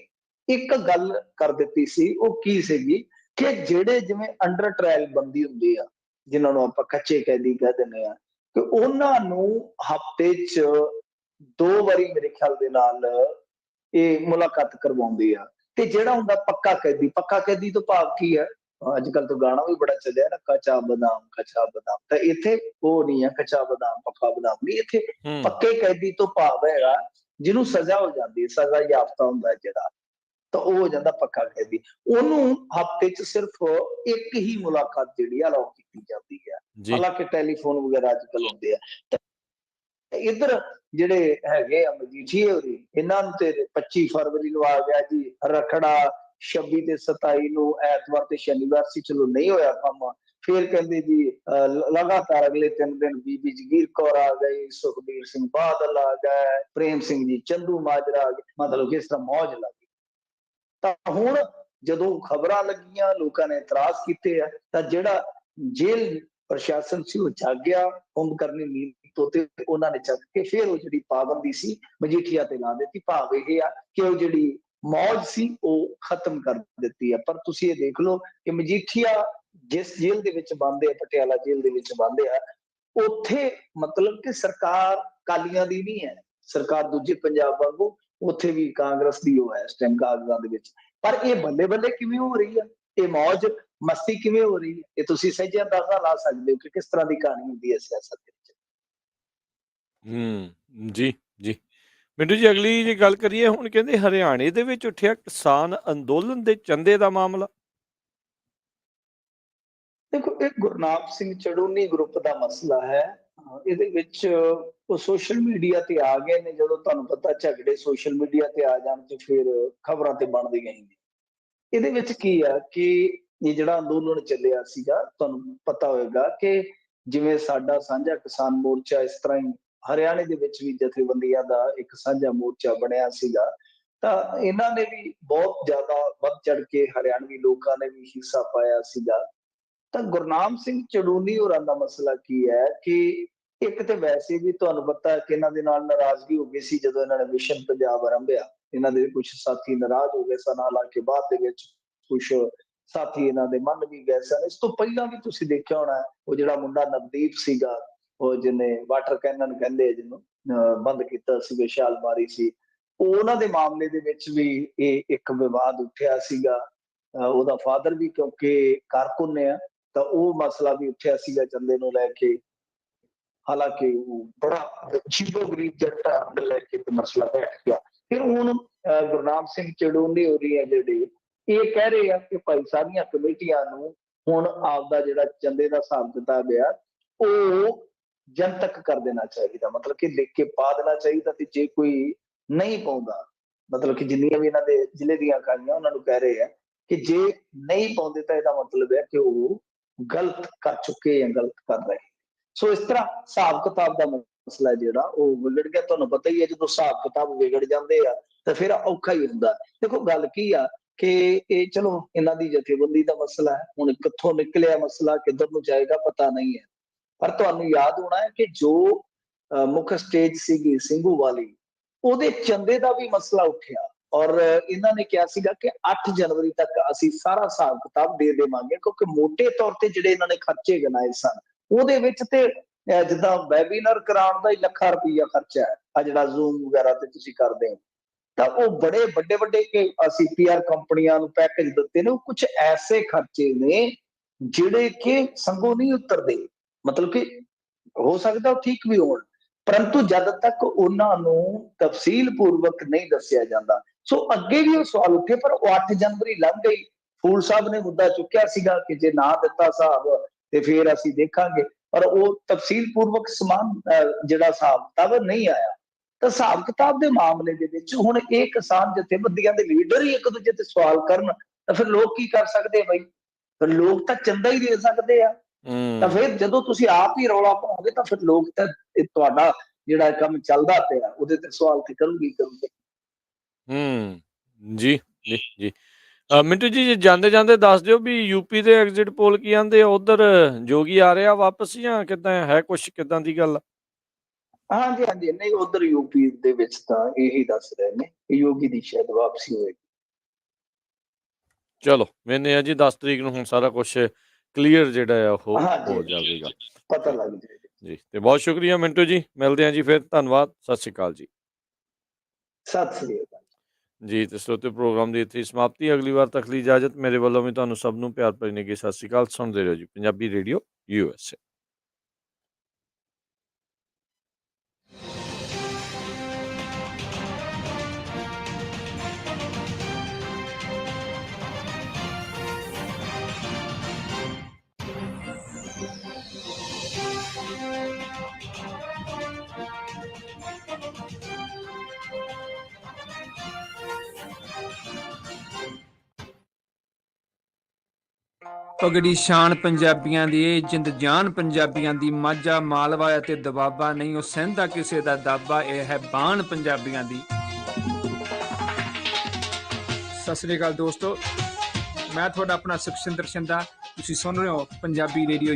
ਇੱਕ ਗੱਲ ਕਰ ਦਿੱਤੀ ਸੀ। ਉਹ ਕੀ ਸੀਗੀ ਕਿ ਜਿਹੜੇ ਜਿਵੇਂ ਅੰਡਰ ਟ੍ਰਾਇਲ ਬੰਦੀ ਹੁੰਦੀ ਆ, ਜਿਨ੍ਹਾਂ ਨੂੰ ਆਪਾਂ ਕੱਚੇ ਕੈਦੀ ਕਹਿ ਦਿੰਦੇ ਆ, ਕਿ ਉਹਨਾਂ ਨੂੰ ਹਫ਼ਤੇ 'ਚ 2 ਵਾਰੀ ਮੇਰੇ ਖਿਆਲ ਦੇ ਨਾਲ ਇਹ ਮੁਲਾਕਾਤ ਕਰਵਾਉਂਦੇ ਆ। ਤੇ ਜਿਹੜਾ ਹੁੰਦਾ ਪੱਕਾ ਕੈਦੀ ਤੋਂ ਭਾਵ ਕੀ ਹੈ, ਅੱਜ ਕੱਲ ਤੋਂ ਗਾਣਾ ਵੀ ਬੜਾ ਚੱਲਿਆ ਨਾ, ਕੱਚਾ ਬਦਾਮ। ਤਾਂ ਇੱਥੇ ਉਹ ਨਹੀਂ ਹੈ ਕੱਚਾ ਬਦਾਮ ਪੱਕਾ ਬਦਾਮ ਨਹੀਂ, ਇੱਥੇ ਪੱਕੇ ਕੈਦੀ ਤੋਂ ਭਾਵ ਹੈਗਾ ਜਿਹਨੂੰ ਸਜ਼ਾ ਹੋ ਜਾਂਦੀ, ਸਜ਼ਾ ਯਾਫਤਾ ਹੁੰਦਾ ਜਿਹੜਾ, ਤਾਂ ਉਹ ਹੋ ਜਾਂਦਾ ਪੱਕਾ ਕੈਦੀ। ਉਹਨੂੰ ਹਫ਼ਤੇ 'ਚ ਸਿਰਫ ਇੱਕ ਹੀ ਮੁਲਾਕਾਤ ਜਿਹੜੀ ਆ ਅਲਾਉ ਕੀਤੀ ਜਾਂਦੀ ਹੈ। ਹਾਲਾਂਕਿ ਟੈਲੀਫੋਨ ਵਗੈਰਾ ਅੱਜ ਕੱਲ ਹੁੰਦੇ ਆ। ਇੱਧਰ ਜਿਹੜੇ ਹੈਗੇ ਆ ਮਜੀਠੀਏ ਹੋਰੀ, ਇਹਨਾਂ ਨੂੰ ਤੇ 25 ਫਰਵਰੀ ਨੂੰ ਆ ਗਿਆ ਜੀ ਰੱਖੜਾ, 26 ਤੇ 27 ਨੂੰ ਐਤਵਾਰ ਤੇ ਸ਼ਨੀਵਾਰ ਸੀ, ਚਲੋ ਨਹੀਂ ਹੋਇਆ ਕੰਮ। ਫਿਰ ਕਹਿੰਦੇ ਜੀ ਲਗਾਤਾਰ ਅਗਲੇ 3 ਦਿਨ ਬੀਬੀ ਜਗੀਰ ਕੌਰ ਆ ਗਈ, ਸੁਖਬੀਰ ਸਿੰਘ ਬਾਦਲ ਆ ਗਏ, ਪ੍ਰੇਮ ਸਿੰਘ ਜੀ ਚੰਦੂ ਮਾਜਰਾ ਆ ਗਏ, ਮਤਲਬ ਕਿ ਇਸ ਤਰ੍ਹਾਂ ਮੌਜ ਲੱਗ ਗਈ। ਤਾਂ ਹੁਣ ਜਦੋਂ ਖਬਰਾਂ ਲੱਗੀਆਂ, ਲੋਕਾਂ ਨੇ ਇਤਰਾਜ਼ ਕੀਤੇ ਆ, ਤਾਂ ਜਿਹੜਾ ਜੇਲ੍ਹ ਪ੍ਰਸ਼ਾਸਨ ਸੀ ਉਹ ਜਾਗਿਆ ਕੁੰਭਕਰਨੀ ਨੀਂਦ ਤੋਂ, ਤੇ ਉਹਨਾਂ ਨੇ ਚੱਕ ਕੇ ਫਿਰ ਉਹ ਜਿਹੜੀ ਪਾਬੰਦੀ ਸੀ ਮਜੀਠੀਆ ਤੇ ਲਾ ਦਿੱਤੀ। ਭਾਵ ਇਹ ਆ ਕਿ ਉਹ ਜਿਹੜੀ ਮੌਜ ਸੀ ਉਹ ਖਤਮ ਕਰ ਦਿੱਤੀ ਹੈ। ਪਰ ਤੁਸੀਂ ਇਹ ਦੇਖ ਲਓ ਕਿ ਮਜੀਠੀਆ ਜਿਸ ਜੇਲ੍ਹ ਦੇ ਵਿੱਚ ਬੰਦ ਹੈ, ਪਟਿਆਲਾ ਜੇਲ੍ਹ ਦੇ ਵਿੱਚ ਬੰਦ ਆ, ਉੱਥੇ ਮਤਲਬ ਕਿ ਸਰਕਾਰ ਕਾਲੀਆਂ ਦੀ ਨਹੀਂ ਹੈ, ਸਰਕਾਰ ਦੂਜੇ ਪੰਜਾਬ ਵਾਂਗੂ ਉੱਥੇ ਵੀ ਕਾਂਗਰਸ ਦੀ ਉਹ ਹੈ ਇਸ ਟਾਈਮ ਕਾਗਜ਼ਾਂ ਦੇ ਵਿੱਚ। ਪਰ ਇਹ ਬੱਲੇ ਬੱਲੇ ਕਿਵੇਂ ਹੋ ਰਹੀ ਹੈ, ਇਹ ਮੌਜ ਮਸਤੀ ਕਿਵੇਂ ਹੋ ਰਹੀ ਹੈ, ਇਹ ਤੁਸੀਂ ਸਹਿਜੇ ਅੰਦਾਜ਼ਾ ਲਾ ਸਕਦੇ ਹੋ ਕਿ ਕਿਸ ਤਰ੍ਹਾਂ ਦੀ ਕਹਾਣੀ ਹੁੰਦੀ ਹੈ ਸਿਆਸਤ ਦੇ ਵਿੱਚ। ਜੀ ਜੀ ਮਿੰਟੂ ਜੀ, ਅਗਲੀ ਜੇ ਗੱਲ ਕਰੀਏ, ਹੁਣ ਕਹਿੰਦੇ ਹਰਿਆਣੇ ਦੇ ਵਿੱਚ ਉੱਠਿਆ ਕਿਸਾਨ ਅੰਦੋਲਨ ਦੇ ਚੰਦੇ ਦਾ ਮਾਮਲਾ। ਦੇਖੋ, ਇਹ ਗੁਰਨਾਮ ਸਿੰਘ ਚੜੂਨੀ ਗਰੁੱਪ ਦਾ ਮਸਲਾ ਹੈ। ਇਹਦੇ ਵਿੱਚ ਉਹ ਸੋਸ਼ਲ ਮੀਡੀਆ ਤੇ ਆ ਗਏ ਨੇ। ਜਦੋਂ ਤੁਹਾਨੂੰ ਪਤਾ ਝਗੜੇ ਸੋਸ਼ਲ ਮੀਡੀਆ ਤੇ ਆ ਜਾਣ ਤੇ ਫਿਰ ਖਬਰਾਂ ਤੇ ਬਣਦੀਆਂ ਹੀ ਨੇ। ਇਹਦੇ ਵਿੱਚ ਕੀ ਆ ਕਿ ਇਹ ਜਿਹੜਾ ਅੰਦੋਲਨ ਚੱਲਿਆ ਸੀਗਾ, ਤੁਹਾਨੂੰ ਪਤਾ ਹੋਵੇਗਾ ਕਿ ਜਿਵੇਂ ਸਾਡਾ ਸਾਂਝਾ ਕਿਸਾਨ ਮੋਰਚਾ, ਇਸ ਤਰ੍ਹਾਂ ਹੀ ਹਰਿਆਣੇ ਦੇ ਵਿੱਚ ਵੀ ਜਥੇਬੰਦੀਆਂ ਦਾ ਇੱਕ ਸਾਂਝਾ ਮੋਰਚਾ ਬਣਿਆ ਸੀਗਾ। ਤਾਂ ਇਹਨਾਂ ਨੇ ਵੀ ਬਹੁਤ ਜ਼ਿਆਦਾ ਵੱਧ ਚੜ ਕੇ ਹਰਿਆਣਵੀ ਲੋਕਾਂ ਨੇ ਵੀ ਹਿੱਸਾ ਪਾਇਆ ਸੀਗਾ। ਤਾਂ ਗੁਰਨਾਮ ਸਿੰਘ ਚੜੂਨੀ ਹੋਰਾਂ ਦਾ ਮਸਲਾ ਕੀ ਹੈ ਕਿ ਇੱਕ ਤੇ ਵੈਸੇ ਵੀ ਤੁਹਾਨੂੰ ਪਤਾ ਕਿ ਇਹਨਾਂ ਦੇ ਨਾਲ ਨਾਰਾਜ਼ਗੀ ਹੋ ਗਈ ਸੀ ਜਦੋਂ ਇਹਨਾਂ ਨੇ ਮਿਸ਼ਨ ਪੰਜਾਬ ਆਰੰਭਿਆ। ਇਹਨਾਂ ਦੇ ਕੁਝ ਸਾਥੀ ਨਾਰਾਜ਼ ਹੋ ਗਏ ਸਨ, ਹਾਲਾਂਕਿ ਬਾਅਦ ਦੇ ਵਿੱਚ ਕੁਝ ਸਾਥੀ ਇਹਨਾਂ ਦੇ ਮੰਨ ਵੀ ਗਏ ਸਨ। ਇਸ ਤੋਂ ਪਹਿਲਾਂ ਵੀ ਤੁਸੀਂ ਦੇਖਿਆ ਹੋਣਾ, ਉਹ ਜਿਹੜਾ ਮੁੰਡਾ ਨਵਦੀਪ ਸੀਗਾ, ਉਹ ਜਿਹਨੇ ਵਾਟਰ ਕੈਨਨ ਕਹਿੰਦੇ ਜਿਹਨੂੰ ਬੰਦ ਕੀਤਾ ਸੀ, ਵਿਸ਼ਾਲ ਮਾਰੀ ਸੀ, ਉਹਨਾਂ ਦੇ ਮਾਮਲੇ ਦੇ ਵਿੱਚ ਵੀ ਇਹ ਇੱਕ ਵਿਵਾਦ ਉੱਠਿਆ ਸੀਗਾ। ਉਹਦਾ ਫਾਦਰ ਵੀ ਕਿਉਂਕਿ ਕਾਰਕੁਨ ਆ, ਤਾਂ ਉਹ ਮਸਲਾ ਵੀ ਉੱਠਿਆ ਸੀਗਾ ਚੰਦੇ ਨੂੰ ਲੈ ਕੇ। ਹਾਲਾਂਕਿ ਉਹ ਬੜਾ ਅਜੀਬੋ ਗਰੀਬ ਜੱਟਾ ਲੈ ਕੇ ਮਸਲਾ ਬੈਠ ਗਿਆ। ਫਿਰ ਹੁਣ ਗੁਰਨਾਮ ਸਿੰਘ ਚੜੂਨੀ ਹੋ ਰਹੀ ਹੈ ਜਿਹੜੇ, ਇਹ ਕਹਿ ਰਹੇ ਆ ਕਿ ਭਾਈ ਸਾਰੀਆਂ ਕਮੇਟੀਆਂ ਨੂੰ ਹੁਣ ਆਪਦਾ ਜਿਹੜਾ ਚੰਦੇ ਦਾ ਹਿਸਾਬ ਕਿਤਾਬ ਆ ਉਹ ਜਨਤਕ ਕਰ ਦੇਣਾ ਚਾਹੀਦਾ, ਮਤਲਬ ਕਿ ਲਿਖ ਕੇ ਪਾ ਦੇਣਾ ਚਾਹੀਦਾ। ਤੇ ਜੇ ਕੋਈ ਨਹੀਂ ਪਾਉਂਦਾ, ਮਤਲਬ ਕਿ ਜਿੰਨੀਆਂ ਵੀ ਇਹਨਾਂ ਦੇ ਜ਼ਿਲ੍ਹੇ ਦੀਆਂ ਇਕਾਈਆਂ, ਉਹਨਾਂ ਨੂੰ ਕਹਿ ਰਹੇ ਆ ਕਿ ਜੇ ਨਹੀਂ ਪਾਉਂਦੇ ਤਾਂ ਇਹਦਾ ਮਤਲਬ ਹੈ ਕਿ ਉਹ ਗਲਤ ਕਰ ਚੁੱਕੇ ਜਾਂ ਗਲਤ ਕਰ ਰਹੇ। ਸੋ ਇਸ ਤਰ੍ਹਾਂ ਹਿਸਾਬ ਕਿਤਾਬ ਦਾ ਮਸਲਾ ਜਿਹੜਾ ਉਹ ਵਿਗੜ ਗਿਆ। ਤੁਹਾਨੂੰ ਪਤਾ ਹੀ ਹੈ, ਜਦੋਂ ਹਿਸਾਬ ਕਿਤਾਬ ਵਿਗੜ ਜਾਂਦੇ ਆ ਤਾਂ ਫਿਰ ਔਖਾ ਹੀ ਹੁੰਦਾ। ਦੇਖੋ, ਗੱਲ ਕੀ ਆ ਕਿ ਇਹ ਚਲੋ ਇਹਨਾਂ ਦੀ ਜਥੇਬੰਦੀ ਦਾ ਮਸਲਾ ਹੈ, ਹੁਣ ਕਿੱਥੋਂ ਨਿਕਲਿਆ ਮਸਲਾ, ਕਿੱਧਰ ਨੂੰ ਜਾਏਗਾ ਪਤਾ ਨਹੀਂ ਹੈ। ਪਰ ਤੁਹਾਨੂੰ ਯਾਦ ਹੋਣਾ ਹੈ ਕਿ ਜੋ ਮੁੱਖ ਸਟੇਜ ਸੀਗੀ ਸਿੰਘੂ ਵਾਲੀ, ਉਹਦੇ ਚੰਦੇ ਦਾ ਵੀ ਮਸਲਾ ਉੱਠਿਆ ਔਰ ਇਹਨਾਂ ਨੇ ਕਿਹਾ ਸੀਗਾ ਕਿ 8 ਜਨਵਰੀ ਤੱਕ ਅਸੀਂ ਸਾਰਾ ਹਿਸਾਬ ਕਿਤਾਬ ਦੇ ਦੇਵਾਂਗੇ, ਕਿਉਂਕਿ ਮੋਟੇ ਤੌਰ ਤੇ ਜਿਹੜੇ ਇਹਨਾਂ ਨੇ ਖਰਚੇ ਗਿਣਾਏ ਸਨ ਉਹਦੇ ਵਿੱਚ ਤੇ ਜਿੱਦਾਂ ਵੈਬੀਨਾਰ ਕਰਾਉਣ ਦਾ ਹੀ ਲੱਖਾਂ ਰੁਪਈਆ ਖਰਚਾ ਹੈ, ਆ ਜਿਹੜਾ ਜ਼ੂਮ ਵਗੈਰਾ ਤੇ ਤੁਸੀਂ ਕਰਦੇ ਹੋ, ਤਾਂ ਉਹ ਬੜੇ ਵੱਡੇ ਵੱਡੇ ਕਿ ਅਸੀਂ PR ਕੰਪਨੀਆਂ ਨੂੰ ਪੈਕੇਜ ਦਿੱਤੇ ਨੇ। ਉਹ ਕੁਝ ਐਸੇ ਖਰਚੇ ਨੇ ਜਿਹੜੇ ਕਿ ਸੰਗੋਂ ਨਹੀਂ ਉਤਰਦੇ, ਮਤਲਬ ਕਿ ਹੋ ਸਕਦਾ ਉਹ ਠੀਕ ਵੀ ਹੋਣ, ਪਰੰਤੂ ਜਦ ਤੱਕ ਉਹਨਾਂ ਨੂੰ ਤਫਸੀਲ ਪੂਰਵਕ ਨਹੀਂ ਦੱਸਿਆ ਜਾਂਦਾ। ਸੋ ਅੱਗੇ ਵੀ ਉਹ ਸਵਾਲ ਉੱਠੇ, ਪਰ ਉਹ 8 ਜਨਵਰੀ ਲੰਘ ਗਈ। ਫੂਲ ਸਾਹਿਬ ਨੇ ਮੁੱਦਾ ਚੁੱਕਿਆ ਸੀਗਾ ਕਿ ਜੇ ਨਾ ਦਿੱਤਾ ਹਿਸਾਬ ਤੇ ਫਿਰ ਅਸੀਂ ਦੇਖਾਂਗੇ, ਪਰ ਉਹ ਤਫਸੀਲ ਪੂਰਵਕ ਸਮਾਨ ਜਿਹੜਾ ਹਿਸਾਬ ਕਿਤਾਬ ਨਹੀਂ ਆਇਆ। ਤਾਂ ਹਿਸਾਬ ਕਿਤਾਬ ਦੇ ਮਾਮਲੇ ਦੇ ਵਿੱਚ ਹੁਣ ਇਹ ਕਿਸਾਨ ਜਥੇਬੰਦੀਆਂ ਦੇ ਲੀਡਰ ਹੀ ਇੱਕ ਦੂਜੇ ਤੇ ਸਵਾਲ ਕਰਨ ਤਾਂ ਫਿਰ ਲੋਕ ਕੀ ਕਰ ਸਕਦੇ ਆ ਬਈ? ਫਿਰ ਲੋਕ ਤਾਂ ਚੰਦਾ ਹੀ ਦੇ ਸਕਦੇ ਆ। ਤਾਂ ਫਿਰ ਜਦੋਂ ਤੁਸੀਂ ਆਪ ਹੀ ਰੌਲਾ ਪਾਓਗੇ ਤਾਂ ਫਿਰ ਲੋਕ ਤਾਂ ਤੁਹਾਡਾ ਜਿਹੜਾ ਕੰਮ ਚੱਲਦਾ ਪਿਆ ਉਹਦੇ ਤੇ ਸਵਾਲ ਤੇ ਕਰੂਗੇ। ਜੀ ਜੀ ਜੀ ਮਿੰਟੂ ਜੀ, ਜੇ ਜਾਂਦੇ ਜਾਂਦੇ ਦੱਸ ਦਿਓ ਵੀ ਯੂਪੀ ਦੇ ਐਗਜ਼ਿਟ ਪੋਲ ਕੀ ਆਂਦੇ ਆ, ਉਧਰ ਜੋਗੀ ਆ ਰਿਹਾ ਵਾਪਸ ਜਾਂ ਕਿੱਦਾਂ ਹੈ, ਕੁਛ ਕਿੱਦਾਂ ਦੀ ਗੱਲ? ਹਾਂਜੀ ਹਾਂਜੀ, ਨਹੀਂ ਉਧਰ ਯੂਪੀ ਦੇ ਵਿੱਚ ਤਾਂ ਇਹੀ ਦੱਸ ਰਹੇ ਨੇ ਕਿ ਯੋਗੀ ਦੀ ਸ਼ਾਇਦ ਵਾਪਸੀ ਹੋਏਗੀ। ਚਲੋ ਮੈਨੇ ਆ ਜੀ 10 ਤਰੀਕ ਨੂੰ ਹੁਣ ਸਾਰਾ ਕੁਝ ਕਲੀਅਰ ਜਿਹੜਾ ਆ ਉਹ ਹੋ ਜਾਵੇਗਾ, ਪਤਾ ਲੱਗ ਜਾਏਗਾ ਜੀ। ਤੇ ਬਹੁਤ ਸ਼ੁਕਰੀਆ ਮਿੰਟੂ ਜੀ, ਮਿਲਦੇ ਹਾਂ ਜੀ ਫਿਰ, ਧੰਨਵਾਦ, ਸਤਿ ਸ਼੍ਰੀ ਅਕਾਲ ਜੀ। ਸਤਿ ਸ੍ਰੀ ਅਕਾਲ ਜੀ। ਤੇ ਸਰੋਤੇ ਪ੍ਰੋਗਰਾਮ ਦੀ ਇੱਥੇ ਸਮਾਪਤੀ, ਅਗਲੀ ਵਾਰ ਤੱਕ ਲਈ ਇਜਾਜ਼ਤ। ਮੇਰੇ ਵੱਲੋਂ ਵੀ ਤੁਹਾਨੂੰ ਸਭ ਨੂੰ ਪਿਆਰ ਭਰੀ ਨਿੱਘੀ ਸਤਿ ਸ਼੍ਰੀ ਅਕਾਲ। ਸੁਣਦੇ ਰਹੋ ਜੀ ਪੰਜਾਬੀ ਰੇਡੀਓ USA। ਪਗੜੀ ਸ਼ਾਨ ਪੰਜਾਬੀਆਂ ਦੀ, ਇਹ ਜਿੰਦ ਜਾਨ ਪੰਜਾਬੀਆਂ ਦੀ। ਮਾਝਾ ਮਾਲਵਾ ਅਤੇ ਦੁਆਬਾ ਨਹੀਂ ਉਹ ਸਹਿੰਦਾ ਕਿਸੇ ਦਾ ਦਾਬਾ, ਇਹ ਹੈ ਬਾਣ ਪੰਜਾਬੀਆਂ ਦੀ। ਸਤਿ ਸ੍ਰੀ ਅਕਾਲ ਦੋਸਤੋ, ਮੈਂ ਤੁਹਾਡਾ ਆਪਣਾ ਸੁਖਸਿੰਦਰ ਸ਼ਿੰਦਾ। ਤੁਸੀਂ ਸੁਣ ਰਹੇ ਹੋ ਪੰਜਾਬੀ ਰੇਡੀਓ